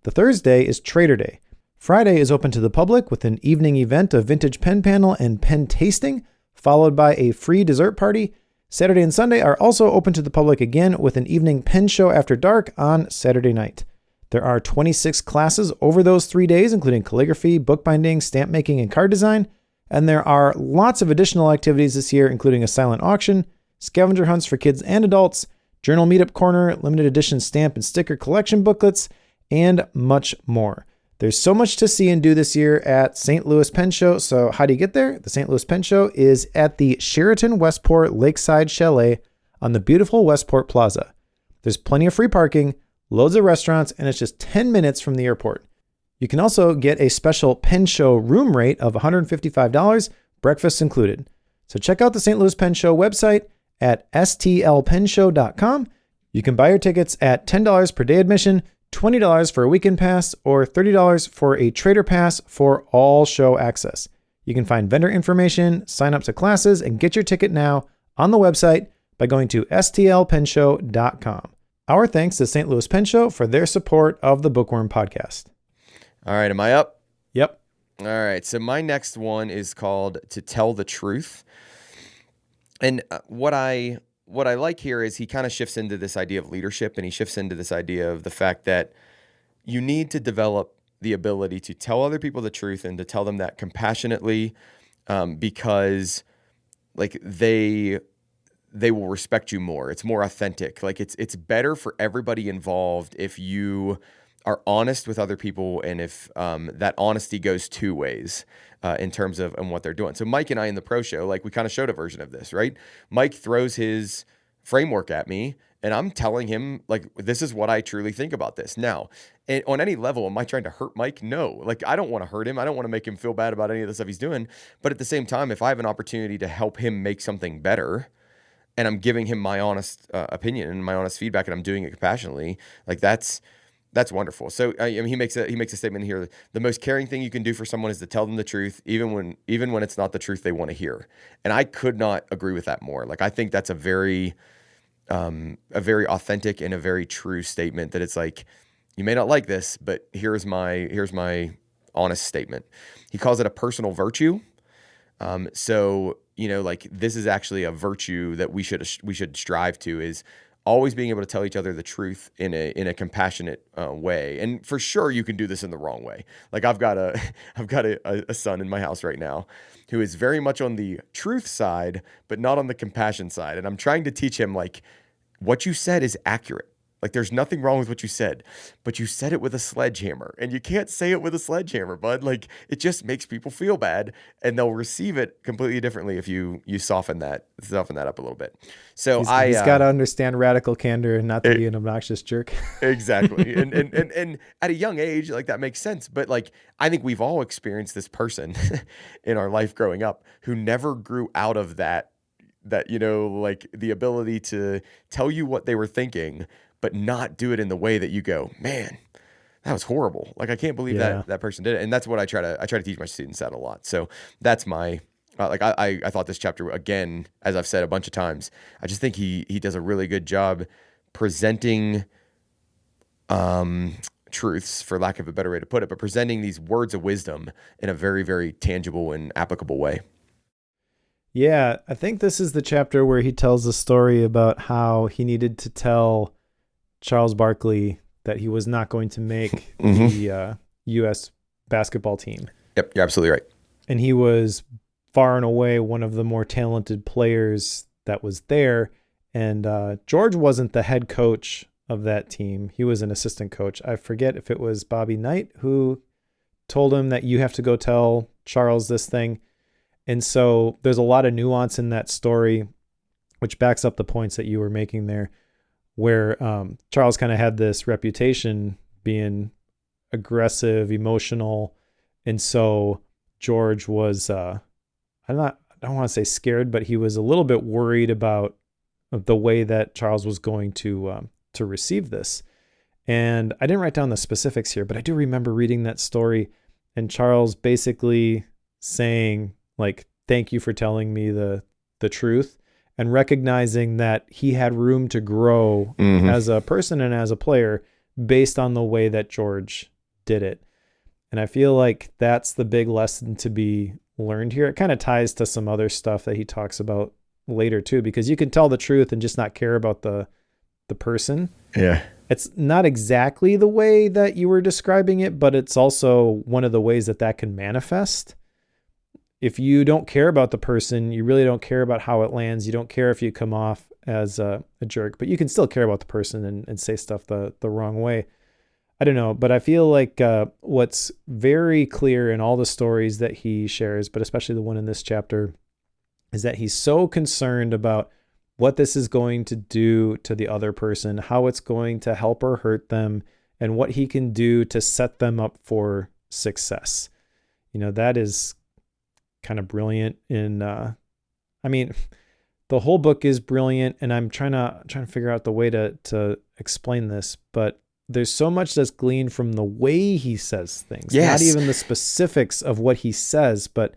The Thursday is Trader Day. Friday is open to the public with an evening event of vintage pen panel and pen tasting, followed by a free dessert party. Saturday and Sunday are also open to the public again with an evening pen show after dark on Saturday night. There are 26 classes over those 3 days, including calligraphy, bookbinding, stamp making, and card design. And there are lots of additional activities this year, including a silent auction, scavenger hunts for kids and adults, journal meetup corner, limited edition stamp and sticker collection booklets, and much more. There's so much to see and do this year at St. Louis Pen Show. So how do you get there? The St. Louis Pen Show is at the Sheraton Westport Lakeside Chalet on the beautiful Westport Plaza. There's plenty of free parking, loads of restaurants, and it's just 10 minutes from the airport. You can also get a special Pen Show room rate of $155, breakfast included. So check out the St. Louis Pen Show website at stlpenshow.com. You can buy your tickets at $10 per day admission, $20 for a weekend pass, or $30 for a trader pass for all show access. You can find vendor information, sign up to classes, and get your ticket now on the website by going to stlpenshow.com. Our thanks to St. Louis Pen Show for their support of the Bookworm podcast. All right, am I up? Yep. All right, so my next one is called To Tell the Truth. And what I like here is he kind of shifts into this idea of leadership, and he shifts into this idea of the fact that you need to develop the ability to tell other people the truth and to tell them that compassionately, because like they will respect you more. It's more authentic. Like it's better for everybody involved if you are honest with other people, and if that honesty goes two ways in terms of what they're doing. So Mike and I in the pro show, like we kind of showed a version of this, right? Mike throws his framework at me, and I'm telling him, like, this is what I truly think about this. Now, on any level, am I trying to hurt Mike? No. Like, I don't want to hurt him. I don't want to make him feel bad about any of the stuff he's doing. But at the same time, if I have an opportunity to help him make something better, and I'm giving him my honest opinion and my honest feedback, and I'm doing it compassionately, like that's wonderful. So I mean, he makes a statement here: the most caring thing you can do for someone is to tell them the truth, even when it's not the truth they want to hear. And I could not agree with that more. Like, I think that's a very authentic and a very true statement. That it's like, you may not like this, but here's my honest statement. He calls it a personal virtue. So like, this is actually a virtue that we should strive to, is always being able to tell each other the truth in a compassionate way. And for sure, you can do this in the wrong way. Like, I've got a son in my house right now who is very much on the truth side, but not on the compassion side. And I'm trying to teach him, like, what you said is accurate. Like, there's nothing wrong with what you said, but you said it with a sledgehammer, and you can't say it with a sledgehammer, bud. Like, it just makes people feel bad, and they'll receive it completely differently if you soften that up a little bit. So he's got to understand radical candor and not to be an obnoxious jerk. Exactly. And at a young age, like, that makes sense. But like, I think we've all experienced this person in our life growing up who never grew out of that, like, the ability to tell you what they were thinking, but not do it in the way that you go, man, that was horrible. Like, I can't believe that person did it. And that's what I try to teach my students that a lot. So that's my, I thought this chapter, again, as I've said a bunch of times, I just think he does a really good job presenting truths, for lack of a better way to put it, but presenting these words of wisdom in a very, very tangible and applicable way. Yeah, I think this is the chapter where he tells the story about how he needed to tell Charles Barkley that he was not going to make the U.S. basketball team. Yep, you're absolutely right. And he was far and away one of the more talented players that was there. And George wasn't the head coach of that team. He was an assistant coach. I forget if it was Bobby Knight who told him that you have to go tell Charles this thing. And so there's a lot of nuance in that story, which backs up the points that you were making there, where Charles kind of had this reputation being aggressive, emotional. And so George was, I'm not don't want to say scared, but he was a little bit worried about the way that Charles was going to receive this. And I didn't write down the specifics here, but I do remember reading that story and Charles basically saying, like, thank you for telling me the truth, and recognizing that he had room to grow as a person and as a player based on the way that George did it. And I feel like that's the big lesson to be learned here. It kind of ties to some other stuff that he talks about later too, because you can tell the truth and just not care about the person. Yeah. It's not exactly the way that you were describing it, but it's also one of the ways that can manifest. If you don't care about the person, you really don't care about how it lands. You don't care if you come off as a jerk, but you can still care about the person and say stuff the wrong way. I don't know, but I feel like what's very clear in all the stories that he shares, but especially the one in this chapter, is that he's so concerned about what this is going to do to the other person, how it's going to help or hurt them, and what he can do to set them up for success. You know, that is kind of brilliant the whole book is brilliant, and I'm trying to figure out the way to explain this, but there's so much that's gleaned from the way he says things. Yes. Not even the specifics of what he says, but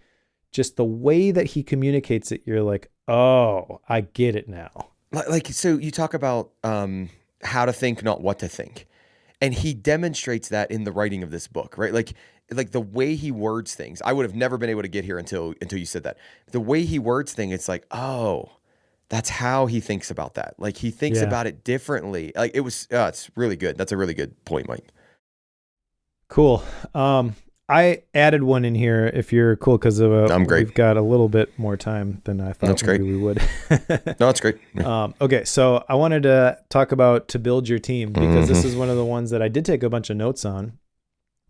just the way that he communicates it. You're like, oh, I get it now. Like, so you talk about how to think, not what to think. And he demonstrates that in the writing of this book, right? Like the way he words things. I would have never been able to get here until you said that. The way he words things, it's like, oh, that's how he thinks about that. Like, he thinks about it differently. Like, it's really good. That's a really good point, Mike. Cool. I added one in here if you're cool, because I'm great. We've got a little bit more time than I thought maybe we would. No, that's great. Okay, so I wanted to talk about to build your team, because this is one of the ones that I did take a bunch of notes on,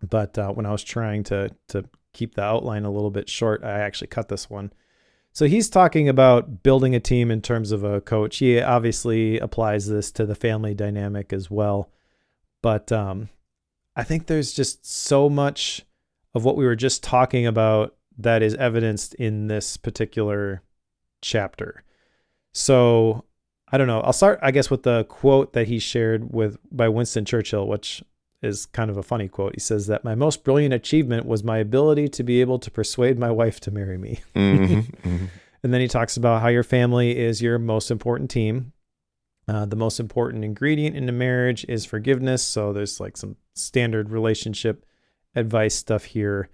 but when I was trying to keep the outline a little bit short, I actually cut this one. So he's talking about building a team in terms of a coach. He obviously applies this to the family dynamic as well, but I think there's just so much of what we were just talking about that is evidenced in this particular chapter. So I don't know. I'll start, I guess, with the quote that he shared by Winston Churchill, which is kind of a funny quote. He says that my most brilliant achievement was my ability to be able to persuade my wife to marry me. And then he talks about how your family is your most important team. The most important ingredient in a marriage is forgiveness. So there's like some standard relationship advice stuff here.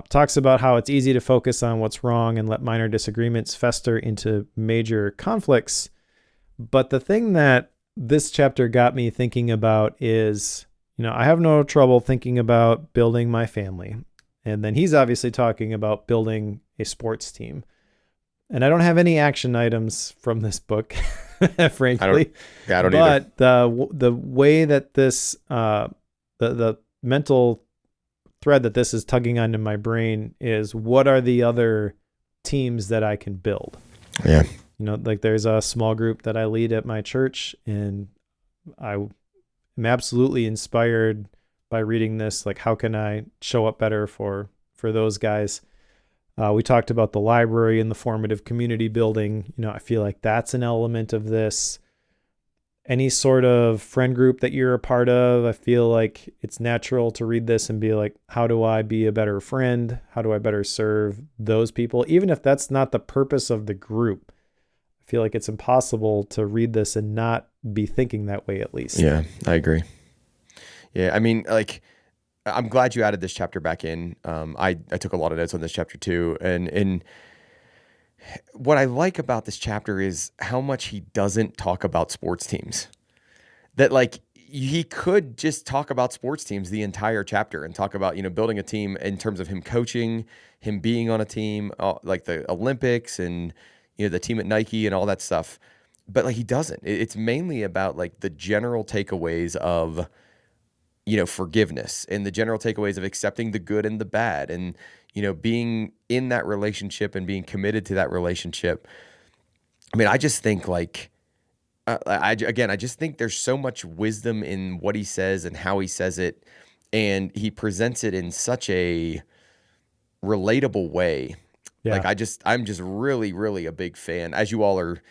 Talks about how it's easy to focus on what's wrong and let minor disagreements fester into major conflicts. But the thing that this chapter got me thinking about is, I have no trouble thinking about building my family. And then he's obviously talking about building a sports team. And I don't have any action items from this book, frankly. I don't either. But the way that this, the mental thread that this is tugging on in my brain is, what are the other teams that I can build? Yeah. Like there's a small group that I lead at my church, and I am absolutely inspired by reading this. Like, how can I show up better for those guys? We talked about the library and the formative community building. I feel like that's an element of this. Any sort of friend group that you're a part of, I feel like it's natural to read this and be like, how do I be a better friend? How do I better serve those people? Even if that's not the purpose of the group, I feel like it's impossible to read this and not be thinking that way, at least. Yeah, I agree. Yeah, I mean, like, I'm glad you added this chapter back in. I took a lot of notes on this chapter too. And what I like about this chapter is how much he doesn't talk about sports teams. That, like, he could just talk about sports teams the entire chapter and talk about, building a team in terms of him coaching, him being on a team, like the Olympics and, the team at Nike and all that stuff. But like, he doesn't. It's mainly about like the general takeaways of, forgiveness, and the general takeaways of accepting the good and the bad, and, being in that relationship and being committed to that relationship. I mean, I just think like, I just think there's so much wisdom in what he says and how he says it. And he presents it in such a relatable way Like Yeah. I'm just really, really a big fan. As you all are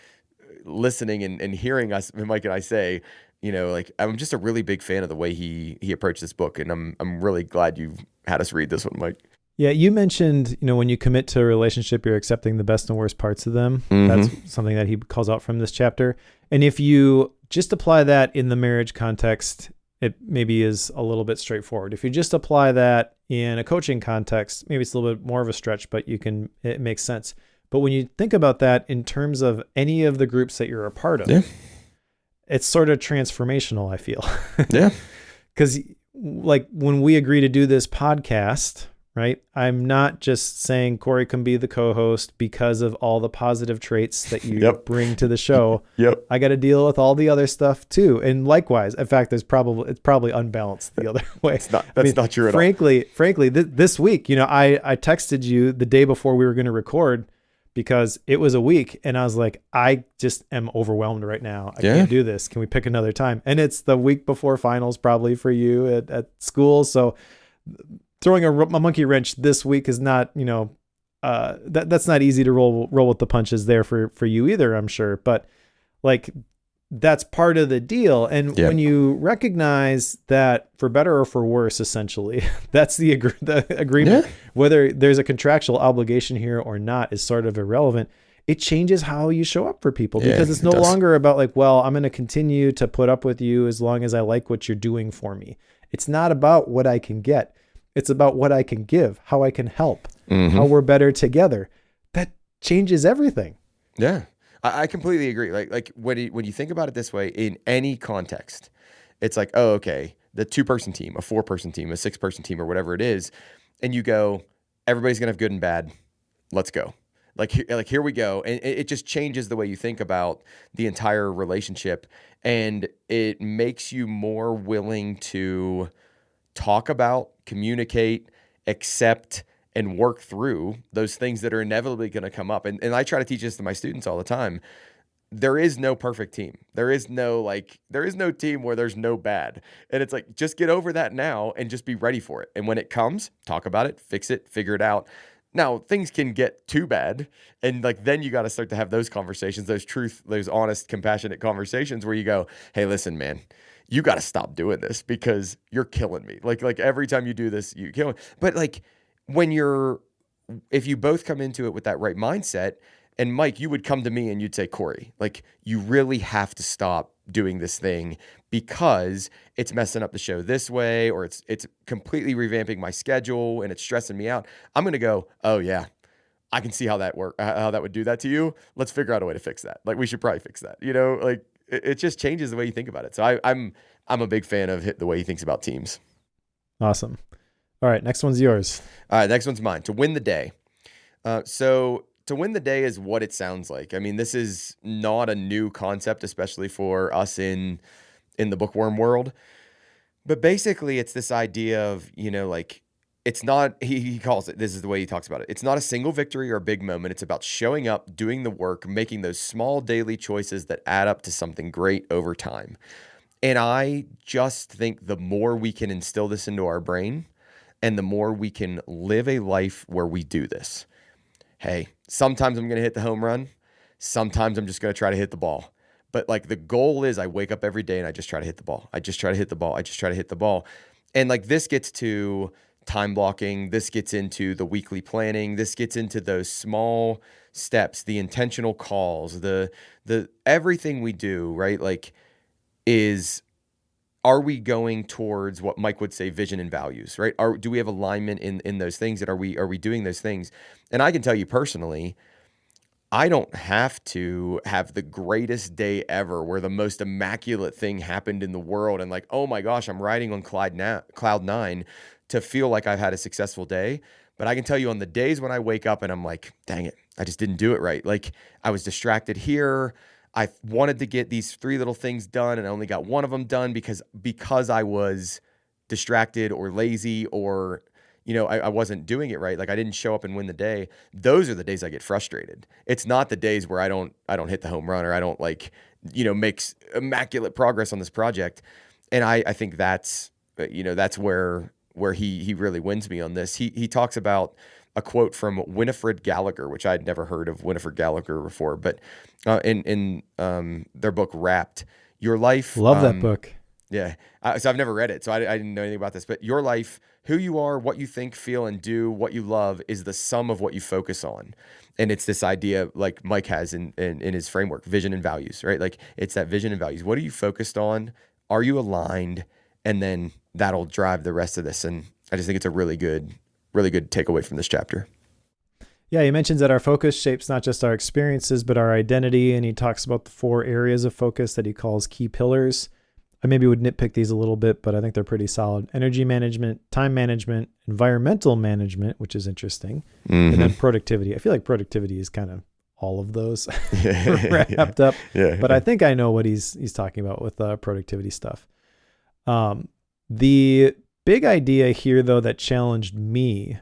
listening and hearing us, Mike and I say, like I'm just a really big fan of the way he approached this book, and I'm really glad you had us read this one, Mike. Yeah, you mentioned, when you commit to a relationship, you're accepting the best and worst parts of them. That's something that he calls out from this chapter. And if you just apply that in the marriage context, it maybe is a little bit straightforward. If you just apply that in a coaching context, maybe it's a little bit more of a stretch, but it makes sense. But when you think about that in terms of any of the groups that you're a part of, it's sort of transformational, I feel. Yeah. Because like when we agree to do this podcast, right, I'm not just saying Cory can be the co-host because of all the positive traits that you bring to the show. I got to deal with all the other stuff too. And likewise, in fact, it's probably unbalanced the other way. That's not true at all. Frankly, this week, I texted you the day before we were going to record because it was a week and I was like, I just am overwhelmed right now. I can't do this. Can we pick another time? And it's the week before finals probably for you at school. So throwing a monkey wrench this week is not, that's not easy to roll with the punches there for you either, I'm sure. But like, that's part of the deal. And when you recognize that for better or for worse, essentially, that's the agreement, whether there's a contractual obligation here or not is sort of irrelevant. It changes how you show up for people because it's no longer about like, well, I'm going to continue to put up with you as long as I like what you're doing for me. It's not about what I can get. It's about what I can give, how I can help, how we're better together. That changes everything. Yeah. I completely agree. Like when you think about it this way, in any context, it's like, oh, okay, the 2-person team, a 4-person team, a 6-person team, or whatever it is, and you go, everybody's gonna have good and bad. Let's go. Like here we go, and it just changes the way you think about the entire relationship, and it makes you more willing to talk about, communicate, accept, and work through those things that are inevitably going to come up. And I try to teach this to my students all the time. There is no perfect team. There is no team where there's no bad. And it's like, just get over that now and just be ready for it. And when it comes, talk about it, fix it, figure it out. Now, things can get too bad. And like, then you got to start to have those conversations, those honest, compassionate conversations where you go, hey, listen, man, you got to stop doing this because you're killing me. Like every time you do this, you kill me. But like, if you both come into it with that right mindset, and Mike, you would come to me and you'd say, Cory, like you really have to stop doing this thing because it's messing up the show this way, or it's completely revamping my schedule and it's stressing me out. I'm going to go, oh yeah, I can see how that would do that to you. Let's figure out a way to fix that. Like we should probably fix that. Like it just changes the way you think about it. So I'm a big fan of the way he thinks about teams. Awesome. All right, next one's yours. All right, next one's mine. To win the day. So to win the day is what it sounds like. I mean, this is not a new concept, especially for us in the bookworm world. But basically, it's this idea of, like, it's not, he calls it, this is the way he talks about it. It's not a single victory or a big moment. It's about showing up, doing the work, making those small daily choices that add up to something great over time. And I just think the more we can instill this into our brain, and the more we can live a life where we do this. Hey, sometimes I'm going to hit the home run. Sometimes I'm just going to try to hit the ball. But like the goal is I wake up every day and I just try to hit the ball. I just try to hit the ball. I just try to hit the ball. And like this gets to time blocking. This gets into the weekly planning. This gets into those small steps, the intentional calls, the everything we do, right? Like are we going towards what Mike would say vision and values, right? Do we have alignment in those things, and are we doing those things? And I can tell you personally, I don't have to have the greatest day ever where the most immaculate thing happened in the world and like, oh my gosh, I'm riding on cloud 9 to feel like I've had a successful day. But I can tell you on the days when I wake up and I'm like, dang it, I just didn't do it right. Like I was distracted here. I wanted to get these 3 little things done and I only got one of them done because I was distracted or lazy or, I wasn't doing it right. Like I didn't show up and win the day. Those are the days I get frustrated. It's not the days where I don't hit the home run or I don't make immaculate progress on this project. And I think that's, that's where he really wins me on this. He talks about a quote from Winifred Gallagher, which I'd never heard of Winifred Gallagher before, but in their book Wrapped, your life. Love that book. Yeah. So I've never read it, so I didn't know anything about this. But your life, who you are, what you think, feel, and do, what you love, is the sum of what you focus on. And it's this idea, like Mike has in his framework, vision and values, right? Like it's that vision and values. What are you focused on? Are you aligned? And then that'll drive the rest of this. And I just think it's a really good takeaway from this chapter. Yeah, he mentions that our focus shapes not just our experiences, but our identity. And he talks about the 4 areas of focus that he calls key pillars. I maybe would nitpick these a little bit, but I think they're pretty solid. Energy management, time management, environmental management, which is interesting, and then productivity. I feel like productivity is kind of all of those wrapped up. Yeah. But I think I know what he's talking about with productivity stuff. The big idea here, though, that challenged me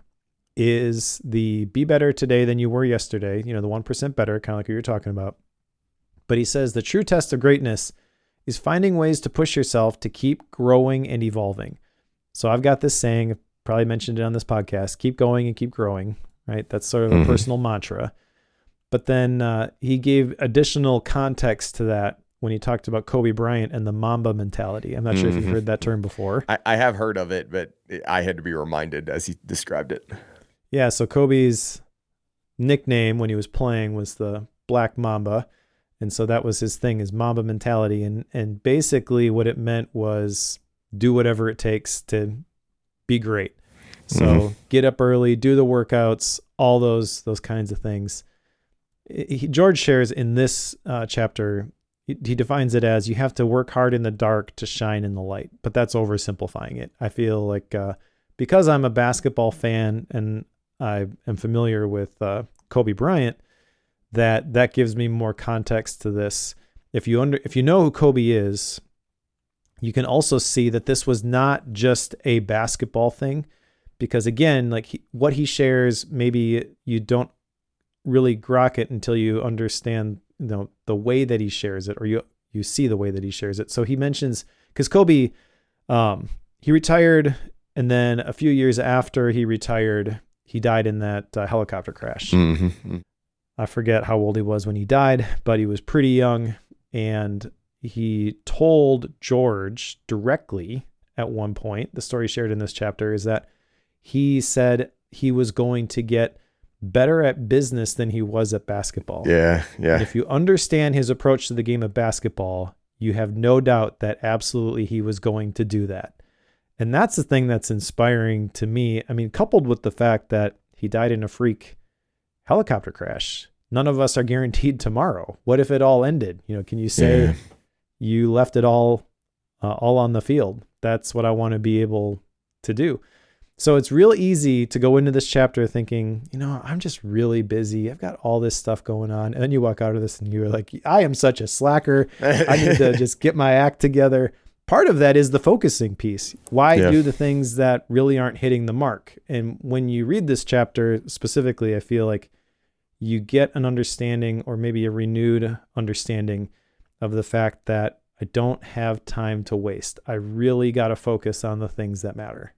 is the be better today than you were yesterday. The 1% better, kind of like what you're talking about. But he says the true test of greatness is finding ways to push yourself to keep growing and evolving. So I've got this saying, probably mentioned it on this podcast, keep going and keep growing, right? That's sort of a personal mantra. But then he gave additional context to that when he talked about Kobe Bryant and the Mamba mentality. I'm not sure if you've heard that term before. I have heard of it, but I had to be reminded as he described it. Yeah, so Kobe's nickname when he was playing was the Black Mamba. And so that was his thing, his Mamba mentality. And basically what it meant was do whatever it takes to be great. So get up early, do the workouts, all those kinds of things. George shares in this chapter, he defines it as you have to work hard in the dark to shine in the light. But that's oversimplifying it. I feel like because I'm a basketball fan and I am familiar with Kobe Bryant, that gives me more context to this. If you know who Kobe is, you can also see that this was not just a basketball thing, because again, like what he shares, maybe you don't really grok it until you understand, the way that he shares it, or you see the way that he shares it. So he mentions, because Kobe, he retired, and then a few years after he retired, he died in that helicopter crash. I forget how old he was when he died, but he was pretty young. And he told George directly at one point, the story shared in this chapter is that he said he was going to get better at business than he was at basketball. Yeah. And if you understand his approach to the game of basketball, you have no doubt that absolutely he was going to do that. And that's the thing that's inspiring to me. I mean, coupled with the fact that he died in a freak helicopter crash. None of us are guaranteed tomorrow. What if it all ended? Can you say you left it all on the field? That's what I want to be able to do. So it's real easy to go into this chapter thinking, I'm just really busy. I've got all this stuff going on. And then you walk out of this and you're like, I am such a slacker. I need to just get my act together. Part of that is the focusing piece. Why do the things that really aren't hitting the mark? And when you read this chapter specifically, I feel like you get an understanding, or maybe a renewed understanding, of the fact that I don't have time to waste. I really got to focus on the things that matter.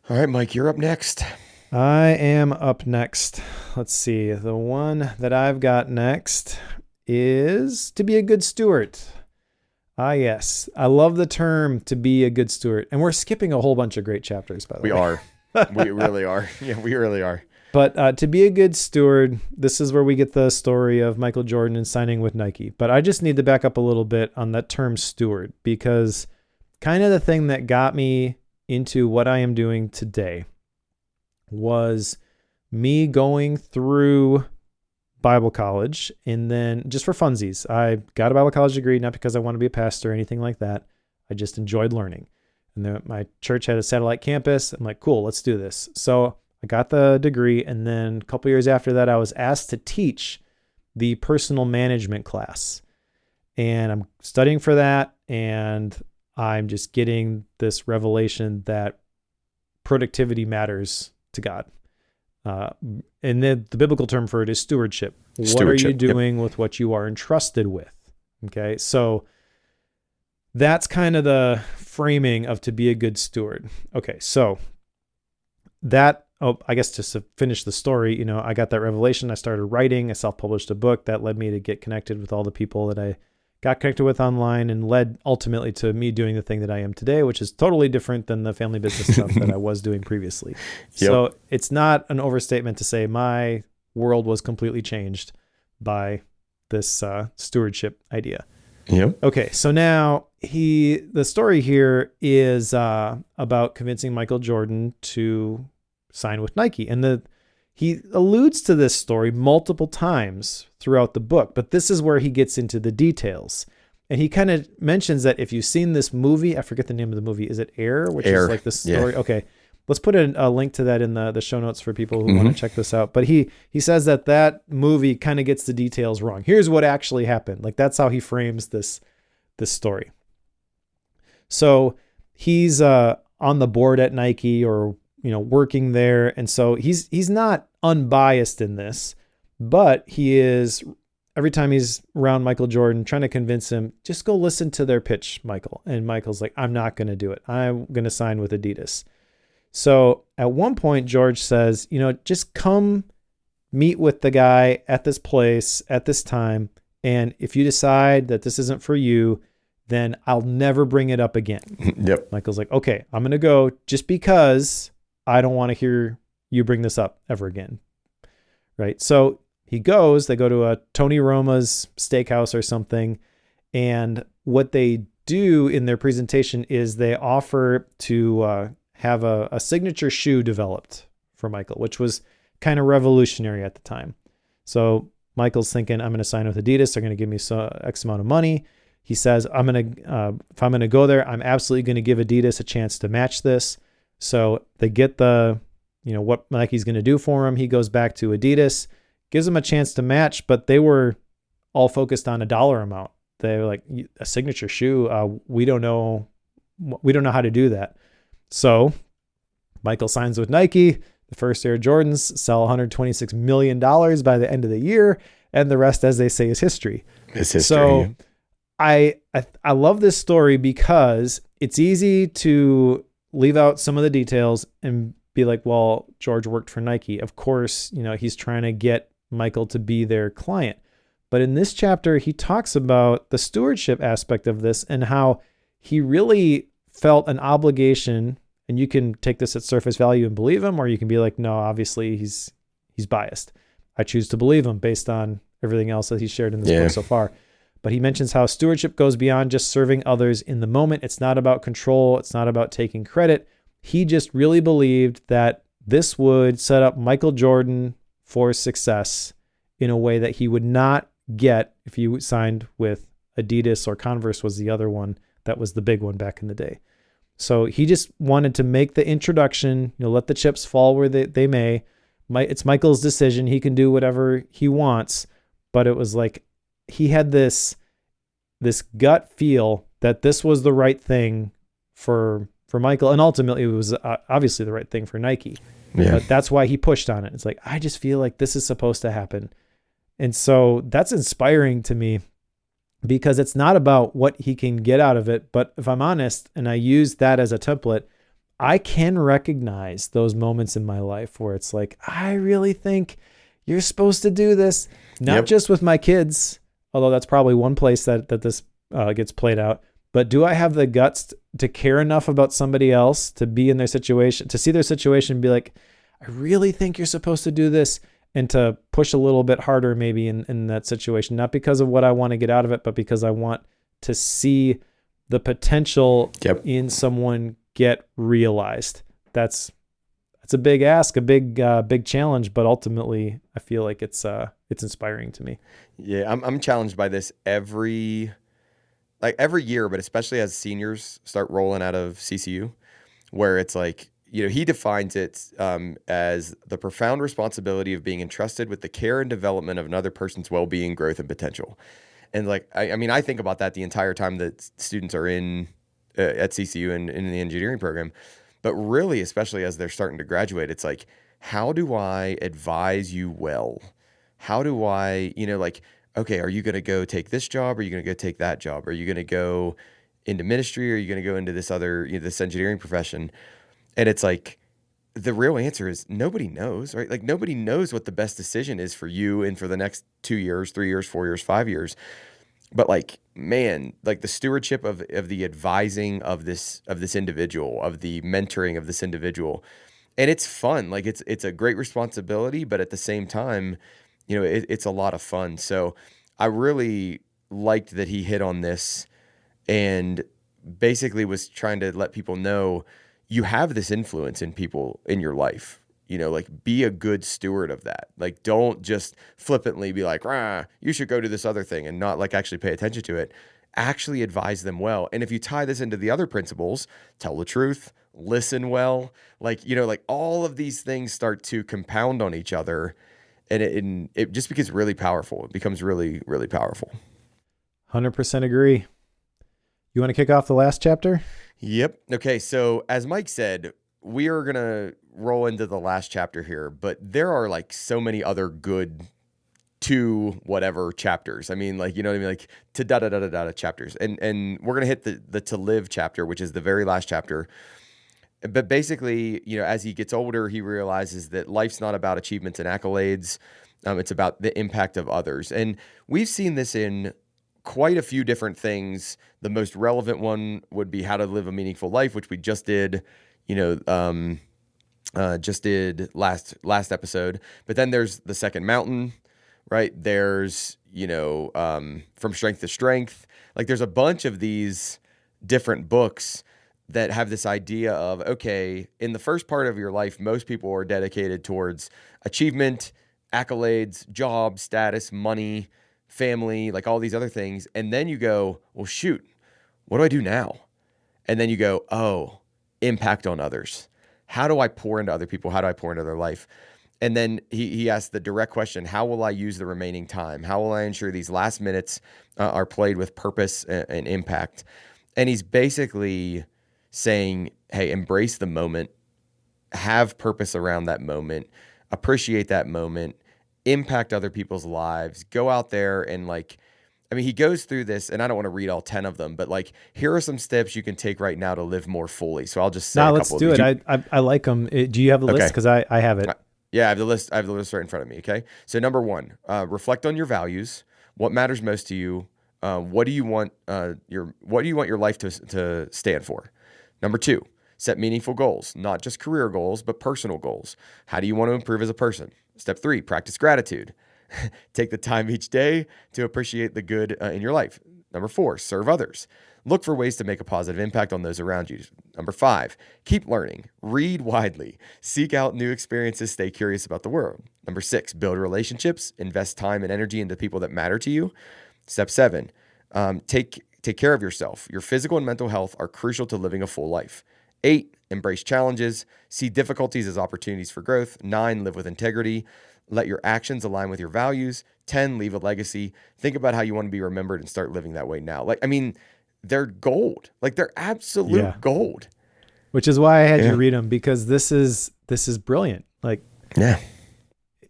All right, Mike, you're up next. I am up next. Let's see. The one that I've got next is to be a good steward. Yes. I love the term to be a good steward. And we're skipping a whole bunch of great chapters, by the way. We are. We really are. Yeah, we really are. But to be a good steward, this is where we get the story of Michael Jordan and signing with Nike. But I just need to back up a little bit on that term steward, because kind of the thing that got me into what I am doing today was me going through Bible college, and then just for funsies, I got a Bible college degree, not because I want to be a pastor or anything like that. I just enjoyed learning. And my church had a satellite campus. I'm like, cool, let's do this. So I got the degree, and then a couple years after that, I was asked to teach the personal management class. And I'm studying for that, and I'm just getting this revelation that productivity matters to God. And the biblical term for it is stewardship. What are you doing with what you are entrusted with? Okay, so that's kind of the framing of to be a good steward. Okay, so that I guess to finish the story, you know, I got that revelation. I started writing. I self-published a book that led me to get connected with all the people that I got connected with online, and led ultimately to me doing the thing that I am today, which is totally different than the family business stuff that I was doing previously. So it's not an overstatement to say my world was completely changed by this stewardship idea. Yep. Okay, so now the story here is about convincing Michael Jordan to sign with Nike, and he alludes to this story multiple times throughout the book, but this is where he gets into the details. And he kind of mentions that if you've seen this movie, I forget the name of the movie. Is it Air? Which is like the story. Yeah. Okay. Let's put a link to that in the show notes for people who want to check this out. But he says that movie kind of gets the details wrong. Here's what actually happened. Like, that's how he frames this story. So he's on the board at Nike, or, you know, working there. And so he's not unbiased in this, but he is, every time he's around Michael Jordan, trying to convince him, just go listen to their pitch, Michael. And Michael's like, I'm not going to do it. I'm going to sign with Adidas. So at one point, George says, you know, just come meet with the guy at this place at this time. And if you decide that this isn't for you, then I'll never bring it up again. Yep. Michael's like, okay, I'm going to go, just because I don't want to hear you bring this up ever again. Right. So they go to a Tony Roma's steakhouse or something. And what they do in their presentation is they offer to have a signature shoe developed for Michael, which was kind of revolutionary at the time. So Michael's thinking, I'm going to sign with Adidas. They're going to give me X amount of money. He says, if I'm going to go there, I'm absolutely going to give Adidas a chance to match this. So they get what Nike's going to do for him. He goes back to Adidas, gives him a chance to match, but they were all focused on a dollar amount. They were like, a signature shoe. We don't know how to do that. So Michael signs with Nike. The first Air Jordans sell $126 million by the end of the year. And the rest, as they say, is history. It's history. So I love this story because it's easy to leave out some of the details and be like, well, George worked for Nike. Of course, you know, he's trying to get Michael to be their client. But in this chapter, he talks about the stewardship aspect of this and how he really felt an obligation. And you can take this at surface value and believe him, or you can be like, no, obviously he's biased. I choose to believe him based on everything else that he's shared in this book so far. But he mentions how stewardship goes beyond just serving others in the moment. It's not about control. It's not about taking credit. He just really believed that this would set up Michael Jordan for success in a way that he would not get if he signed with Adidas, or Converse was the other one that was the big one back in the day. So he just wanted to make the introduction, let the chips fall where they may. It's Michael's decision. He can do whatever he wants. But it was like he had this gut feel that this was the right thing for Michael. And ultimately, it was obviously the right thing for Nike. Yeah. But that's why he pushed on it. It's like, I just feel like this is supposed to happen. And so that's inspiring to me, because it's not about what he can get out of it. But if I'm honest, and I use that as a template, I can recognize those moments in my life where it's like, I really think you're supposed to do this, not just with my kids, although that's probably one place that this gets played out. But do I have the guts to care enough about somebody else, to be in their situation, to see their situation and be like, I really think you're supposed to do this, and to push a little bit harder maybe in that situation, not because of what I want to get out of it, but because I want to see the potential in someone get realized. That's a big ask, a big challenge, but ultimately I feel like it's inspiring to me. Yeah, I'm challenged by this every year, but especially as seniors start rolling out of CCU, where it's like, he defines it as the profound responsibility of being entrusted with the care and development of another person's well-being, growth, and potential. And I think about that the entire time that students are in at CCU and in the engineering program. But really, especially as they're starting to graduate, it's like, how do I advise you well? How do I, okay, are you going to go take this job? Or are you going to go take that job? Are you going to go into ministry? Or are you going to go into this other, this engineering profession? And it's like, the real answer is nobody knows, right? Like nobody knows what the best decision is for you and for the next 2 years, 3 years, 4 years, 5 years. But like, man, like the stewardship of the advising of this individual, of the mentoring of this individual, and it's fun. Like it's a great responsibility, but at the same time, it's a lot of fun. So I really liked that he hit on this and basically was trying to let people know you have this influence in people in your life. Like be a good steward of that. Like don't just flippantly be like, you should go do this other thing and not like actually pay attention to it. Actually advise them well. And if you tie this into the other principles, tell the truth, listen well, like, like all of these things start to compound on each other and it just becomes really powerful. It becomes really, really powerful. 100% agree. You want to kick off the last chapter? Yep. Okay. So as Mike said, we are going to roll into the last chapter here, but there are like so many other good to whatever chapters. I mean, like, you know what I mean? Like to da chapters. And we're going to hit the to live chapter, which is the very last chapter. But basically, as he gets older, he realizes that life's not about achievements and accolades. It's about the impact of others. And we've seen this in quite a few different things. The most relevant one would be how to live a meaningful life, which we just did, last episode. But then there's the second mountain, right? There's, from strength to strength. Like there's a bunch of these different books that have this idea of, okay, in the first part of your life, most people are dedicated towards achievement, accolades, job, status, money, family, like all these other things. And then you go, well, shoot, what do I do now? And then you go, oh, impact on others. How do I pour into other people? How do I pour into their life? And then he asked the direct question, how will I use the remaining time? How will I ensure these last minutes are played with purpose and impact? And he's basically saying, hey, embrace the moment, have purpose around that moment, appreciate that moment, impact other people's lives, go out there and he goes through this, and I don't want to read all 10 of them, but like, here are some steps you can take right now to live more fully. So I'll just say a let's couple do of it. I like them. Do you have the list? Because I have it. Yeah, I have the list. I have the list right in front of me. Okay. So number 1, reflect on your values. What matters most to you? What do you want your life to stand for? Number 2, set meaningful goals, not just career goals, but personal goals. How do you want to improve as a person? Step 3, practice gratitude. Take the time each day to appreciate the good in your life. Number 4, serve others. Look for ways to make a positive impact on those around you. Number 5, keep learning. Read widely. Seek out new experiences. Stay curious about the world. Number 6, build relationships. Invest time and energy into people that matter to you. Step 7, take care of yourself. Your physical and mental health are crucial to living a full life. 8, embrace challenges. See difficulties as opportunities for growth. 9, live with integrity. Let your actions align with your values. 10, leave a legacy. Think about how you want to be remembered and start living that way now. They're gold. Like they're absolute gold. Which is why I had you read them, because this is brilliant. Like,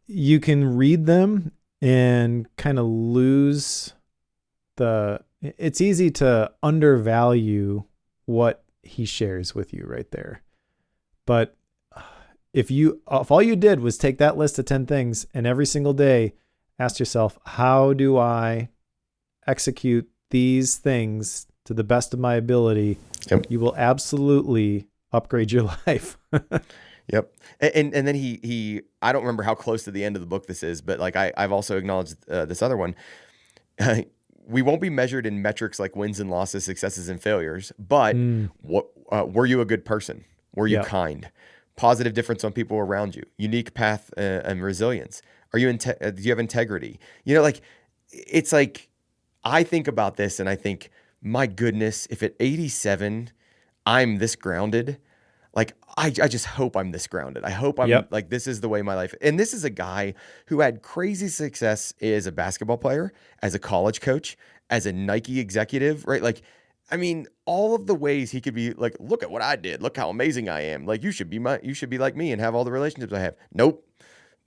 you can read them and kind of lose it's easy to undervalue what he shares with you right there. But if all you did was take that list of 10 things and every single day ask yourself, how do I execute these things to the best of my ability? Yep. You will absolutely upgrade your life. Yep. And then he I don't remember how close to the end of the book this is, but like I've also acknowledged this other one. We won't be measured in metrics like wins and losses, successes and failures, but were you a good person? Were you kind? Positive difference on people around you, unique path and resilience. Do you have integrity? It's like, I think about this and I think, my goodness, if at 87, I'm this grounded, like, I just hope I'm this grounded. I hope I'm like, this is the way my life. And this is a guy who had crazy success as a basketball player, as a college coach, as a Nike executive, right? Like, I mean, all of the ways he could be like, look at what I did. Look how amazing I am. Like, you should be like me and have all the relationships I have. Nope.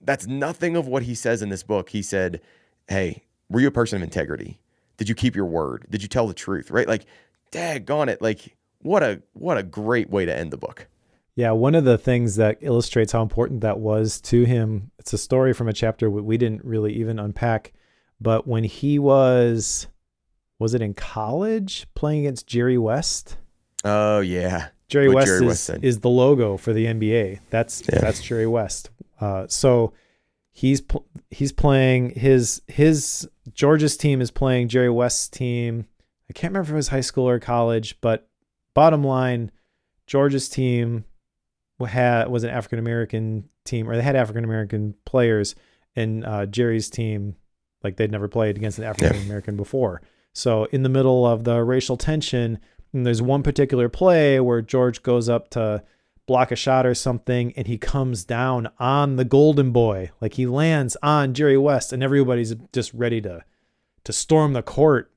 That's nothing of what he says in this book. He said, hey, were you a person of integrity? Did you keep your word? Did you tell the truth? Right? Like, daggone it. Like, what a great way to end the book. Yeah, one of the things that illustrates how important that was to him, it's a story from a chapter we didn't really even unpack, but when he was it in college playing against Jerry West? Oh yeah, Jerry what West Jerry West said. is the logo for the NBA. That's Jerry West. So he's playing his Georgia's team is playing Jerry West's team. I can't remember if it was high school or college, but bottom line, Georgia's team was an African American team, or they had African American players, and Jerry's team, like, they'd never played against an African American before. So in the middle of the racial tension, and there's one particular play where George goes up to block a shot or something, and he comes down on the golden boy. Like, he lands on Jerry West, and everybody's just ready to storm the court,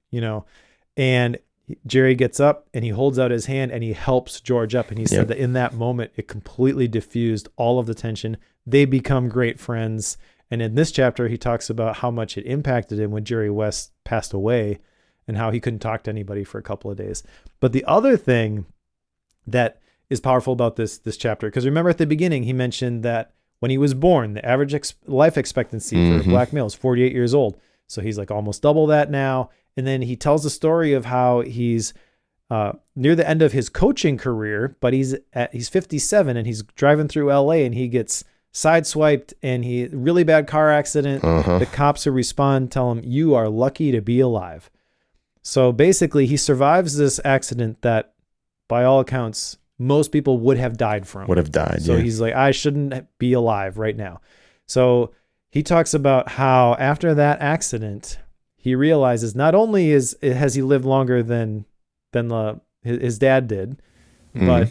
and Jerry gets up and he holds out his hand and he helps George up. And he said that in that moment, it completely diffused all of the tension. They become great friends. And in this chapter, he talks about how much it impacted him when Jerry West passed away and how he couldn't talk to anybody for a couple of days. But the other thing that is powerful about this chapter, because remember at the beginning, he mentioned that when he was born, the average life expectancy for a black male is 48 years old. So he's like almost double that now. And then he tells the story of how he's near the end of his coaching career, but he's 57 and he's driving through LA and he gets sideswiped and really bad car accident. The cops who respond tell him, "You are lucky to be alive." So basically he survives this accident that by all accounts, most people would have died from. So he's like, I shouldn't be alive right now. So he talks about how after that accident, he realizes not only has he lived longer than his dad did, but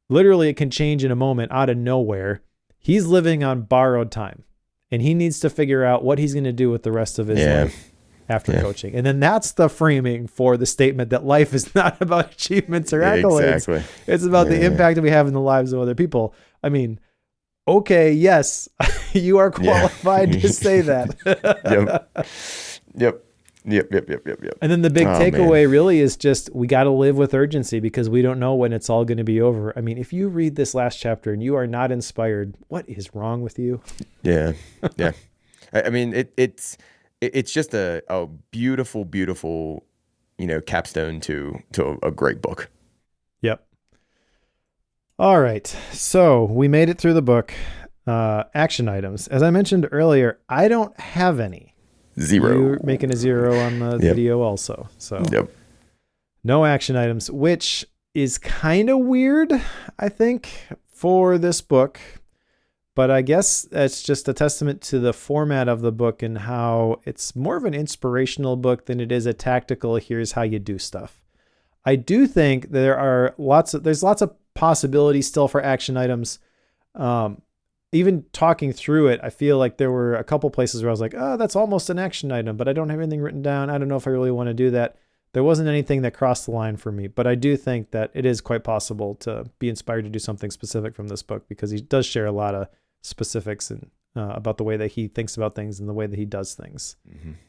literally it can change in a moment out of nowhere. He's living on borrowed time, and he needs to figure out what he's going to do with the rest of his life after coaching. And then that's the framing for the statement that life is not about achievements or accolades. Exactly. It's about the impact that we have in the lives of other people. I mean, okay, yes, you are qualified to say that. Yep. And then the big takeaway really is just, we got to live with urgency because we don't know when it's all going to be over. I mean, if you read this last chapter and you are not inspired, what is wrong with you? Yeah. I mean, it's just a beautiful, beautiful, capstone to a great book. Yep. All right. So we made it through the book. Action items. As I mentioned earlier, I don't have any. 0. You're making a 0 on the video also. So no action items, which is kind of weird, I think, for this book. But I guess that's just a testament to the format of the book and how it's more of an inspirational book than it is a tactical, here's how you do stuff. I do think there's lots of possibilities still for action items. Even talking through it, I feel like there were a couple places where I was like, oh, that's almost an action item, but I don't have anything written down. I don't know if I really want to do that. There wasn't anything that crossed the line for me, but I do think that it is quite possible to be inspired to do something specific from this book because he does share a lot of specifics and about the way that he thinks about things and the way that he does things.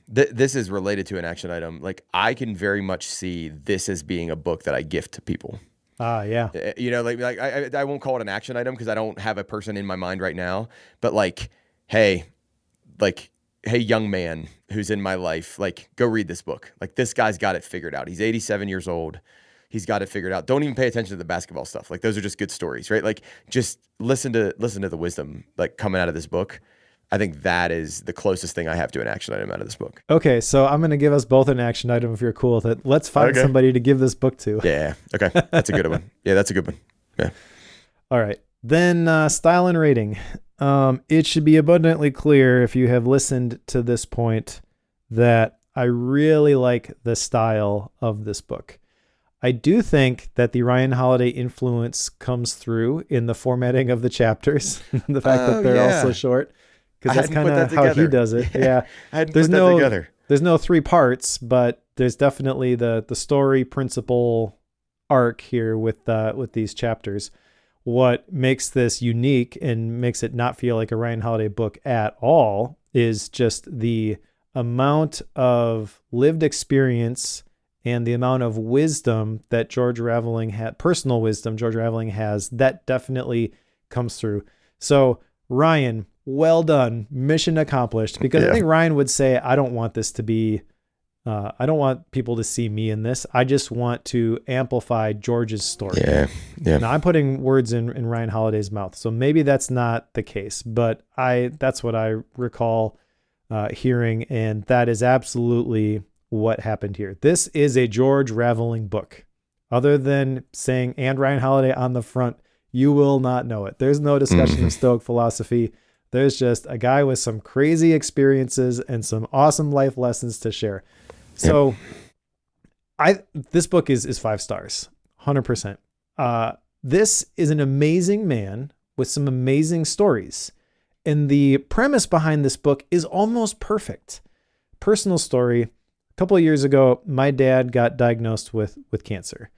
This is related to an action item. Like, I can very much see this as being a book that I gift to people. Yeah. I won't call it an action item because I don't have a person in my mind right now. But hey, young man who's in my life, go read this book. This guy's got it figured out. He's 87 years old. He's got it figured out. Don't even pay attention to the basketball stuff. Those are just good stories, right? Just listen to the wisdom coming out of this book. I think that is the closest thing I have to an action item out of this book. Okay, so I'm going to give us both an action item if you're cool with it. Let's find somebody to give this book to. Yeah, okay. That's a good one. Yeah, that's a good one. Yeah. All right. Then style and rating. It should be abundantly clear if you have listened to this point that I really like the style of this book. I do think that the Ryan Holiday influence comes through in the formatting of the chapters, the fact that they're also short. Because that's kind of how he does it. Yeah. I hadn't put that together. There's no 3 parts, but there's definitely the story principle arc here with these chapters. What makes this unique and makes it not feel like a Ryan Holiday book at all is just the amount of lived experience and the amount of wisdom that George Raveling had, personal wisdom George Raveling has, that definitely comes through. So Ryan, well done, mission accomplished. Because I think Ryan would say, I don't want this to be, I don't want people to see me in this. I just want to amplify George's story. Yeah. Now I'm putting words in Ryan Holiday's mouth, so maybe that's not the case, but that's what I recall hearing, and that is absolutely what happened here. This is a George Raveling book. Other than saying and Ryan Holiday on the front, you will not know it. There's no discussion of Stoic philosophy. There's just a guy with some crazy experiences and some awesome life lessons to share. So this book is 5 stars, 100%. This is an amazing man with some amazing stories. And the premise behind this book is almost perfect. Personal story. A couple of years ago, my dad got diagnosed with cancer.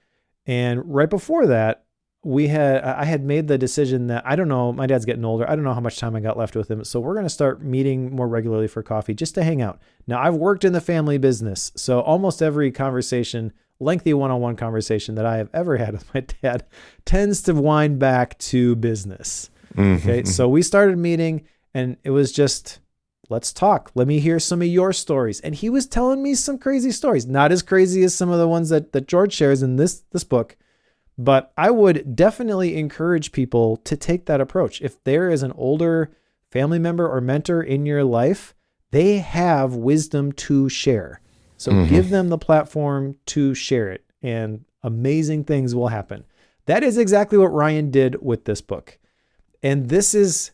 And right before that, I had made the decision that, I don't know, my dad's getting older. I don't know how much time I got left with him. So we're going to start meeting more regularly for coffee just to hang out. Now, I've worked in the family business, so almost every conversation, lengthy one-on-one conversation that I have ever had with my dad tends to wind back to business. Okay. So we started meeting, and it was just, let's talk. Let me hear some of your stories. And he was telling me some crazy stories, not as crazy as some of the ones that George shares in this book. But I would definitely encourage people to take that approach. If there is an older family member or mentor in your life, they have wisdom to share. So give them the platform to share it, and amazing things will happen. That is exactly what Ryan did with this book. And this is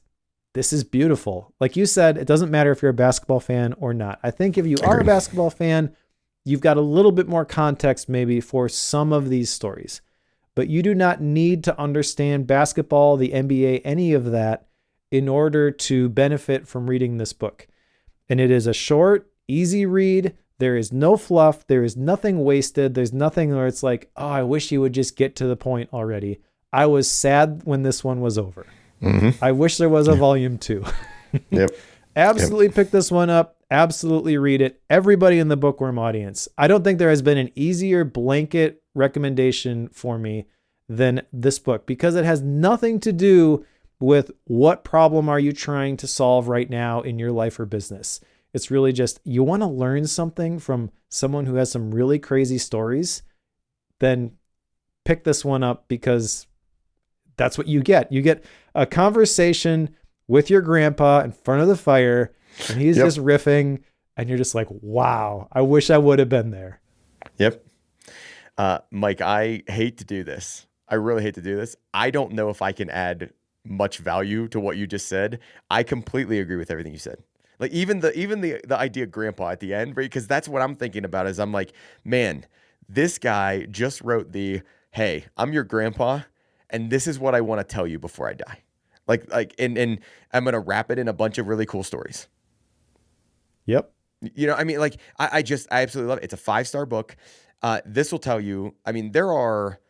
beautiful. Like you said, it doesn't matter if you're a basketball fan or not. I think if you are a basketball fan, you've got a little bit more context maybe for some of these stories. But you do not need to understand basketball, the NBA, any of that in order to benefit from reading this book. And it is a short, easy read. There is no fluff. There is nothing wasted. There's nothing where it's like, oh, I wish you would just get to the point already. I was sad when this one was over. I wish there was a volume 2. Absolutely pick this one up. Absolutely read it. Everybody in the Bookworm audience. I don't think there has been an easier blanket recommendation for me than this book, because it has nothing to do with what problem are you trying to solve right now in your life or business. It's really just, you want to learn something from someone who has some really crazy stories, then pick this one up, because that's what you get. You get a conversation with your grandpa in front of the fire, and he's just riffing, and you're just like, wow, I wish I would have been there. Mike, I hate to do this. I really hate to do this. I don't know if I can add much value to what you just said. I completely agree with everything you said. Like even the idea of grandpa at the end, right? Because that's what I'm thinking about, is I'm like, man, this guy just wrote hey, I'm your grandpa, and this is what I want to tell you before I die. And I'm going to wrap it in a bunch of really cool stories. Yep. You know, I mean, like I absolutely love it. It's a 5-star book. This will tell you, I mean, there are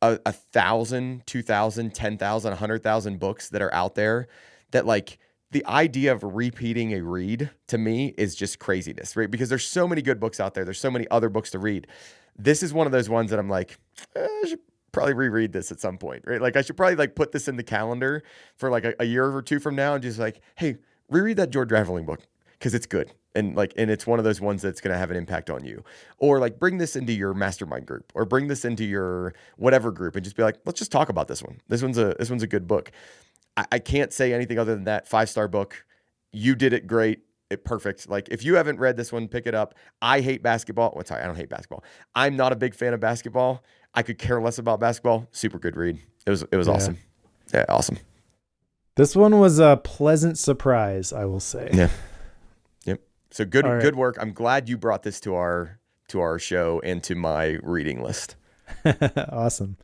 1,000, 2,000, 10,000, 100,000 books that are out there that, like, the idea of repeating a read to me is just craziness, right? Because there's so many good books out there. There's so many other books to read. This is one of those ones that I'm like, I should probably reread this at some point, right? Like I should probably like put this in the calendar for like a year or two from now and just like, hey, reread that George Raveling book, because it's good. And it's one of those ones that's going to have an impact on you. Or like bring this into your mastermind group, or bring this into your whatever group, and just be like, let's just talk about this one. This one's a good book. I can't say anything other than that. 5-star book. You did it great. Perfect. Like if you haven't read this one, pick it up. I hate basketball. Well, sorry, I don't hate basketball. I'm not a big fan of basketball. I could care less about basketball. Super good read. It was awesome. Yeah, awesome. This one was a pleasant surprise, I will say. Yeah. Yep. So good work. I'm glad you brought this to our show and to my reading list. Awesome.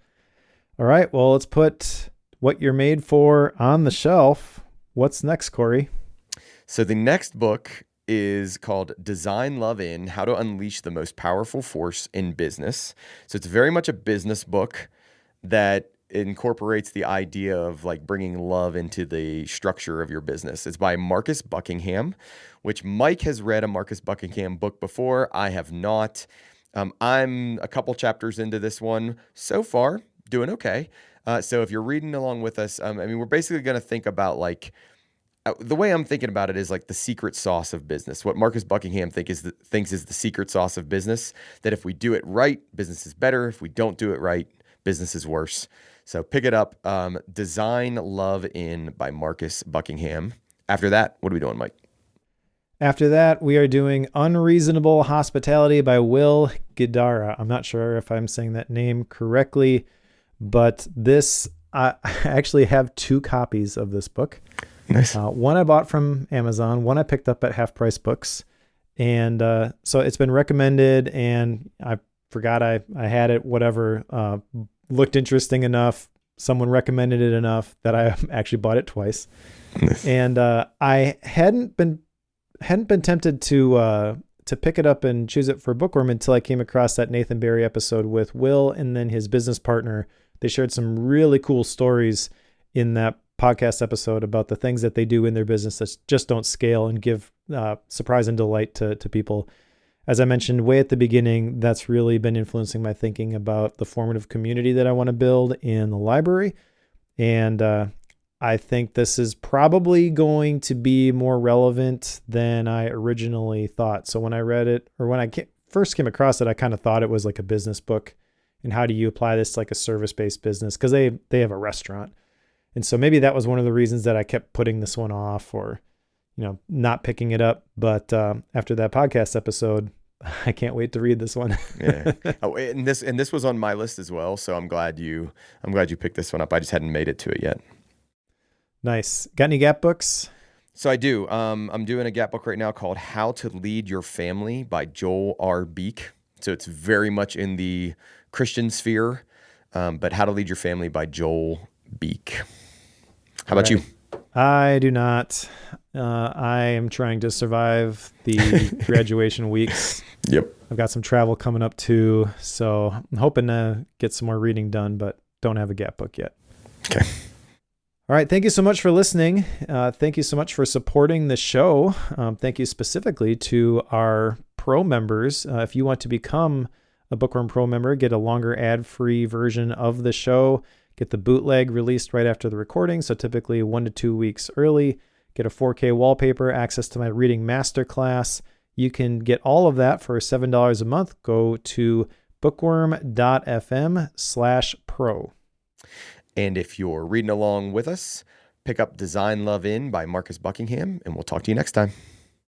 All right. Well, let's put what you're made for on the shelf. What's next, Cory? So the next book is called Design Love In: How to Unleash the Most Powerful Force in Business. So it's very much a business book that incorporates the idea of like bringing love into the structure of your business. It's by Marcus Buckingham, which Mike has read a Marcus Buckingham book before. I have not. I'm a couple chapters into this one so far, doing okay. So if you're reading along with us, I mean, we're basically going to think about like the way I'm thinking about it is like the secret sauce of business. What Marcus Buckingham thinks is the secret sauce of business. That if we do it right, business is better. If we don't do it right, business is worse. So pick it up. Design Love In by Marcus Buckingham. After that, what are we doing, Mike? After that, we are doing Unreasonable Hospitality by Will Guidara. I'm not sure if I'm saying that name correctly, but I actually have 2 copies of this book. Nice. One I bought from Amazon, one I picked up at Half Price Books. And so it's been recommended, and I forgot I had it, whatever. Looked interesting enough. Someone recommended it enough that I actually bought it twice. Nice. And I hadn't been tempted to pick it up and choose it for Bookworm until I came across that Nathan Barry episode with Will and then his business partner. They shared some really cool stories in that podcast episode about the things that they do in their business that just don't scale and give surprise and delight to people. As I mentioned way at the beginning, that's really been influencing my thinking about the formative community that I want to build in the library. And I think this is probably going to be more relevant than I originally thought. So when I read it, or when I first came across it, I kind of thought it was like a business book. And how do you apply this to like a service-based business? Because they have a restaurant. And so maybe that was one of the reasons that I kept putting this one off or, not picking it up. But after that podcast episode, I can't wait to read this one. Yeah. Oh, and this was on my list as well. So I'm glad you picked this one up. I just hadn't made it to it yet. Nice. Got any Gap books? So I do. I'm doing a Gap book right now called How to Lead Your Family by Joel R. Beek. So it's very much in the Christian sphere, but How to Lead Your Family by Joel Beek. How about you? I do not. I am trying to survive the graduation weeks. Yep. I've got some travel coming up too, so I'm hoping to get some more reading done, but don't have a Gap book yet. Okay. All right. Thank you so much for listening. Thank you so much for supporting the show. Thank you specifically to our Pro members. If you want to become a Bookworm Pro member, get a longer ad-free version of the show, get the bootleg released right after the recording, so typically 1 to 2 weeks early, get a 4K wallpaper, access to my reading masterclass. You can get all of that for $7 a month. Go to bookworm.fm/pro. And if you're reading along with us, pick up Design Love In by Marcus Buckingham, and we'll talk to you next time.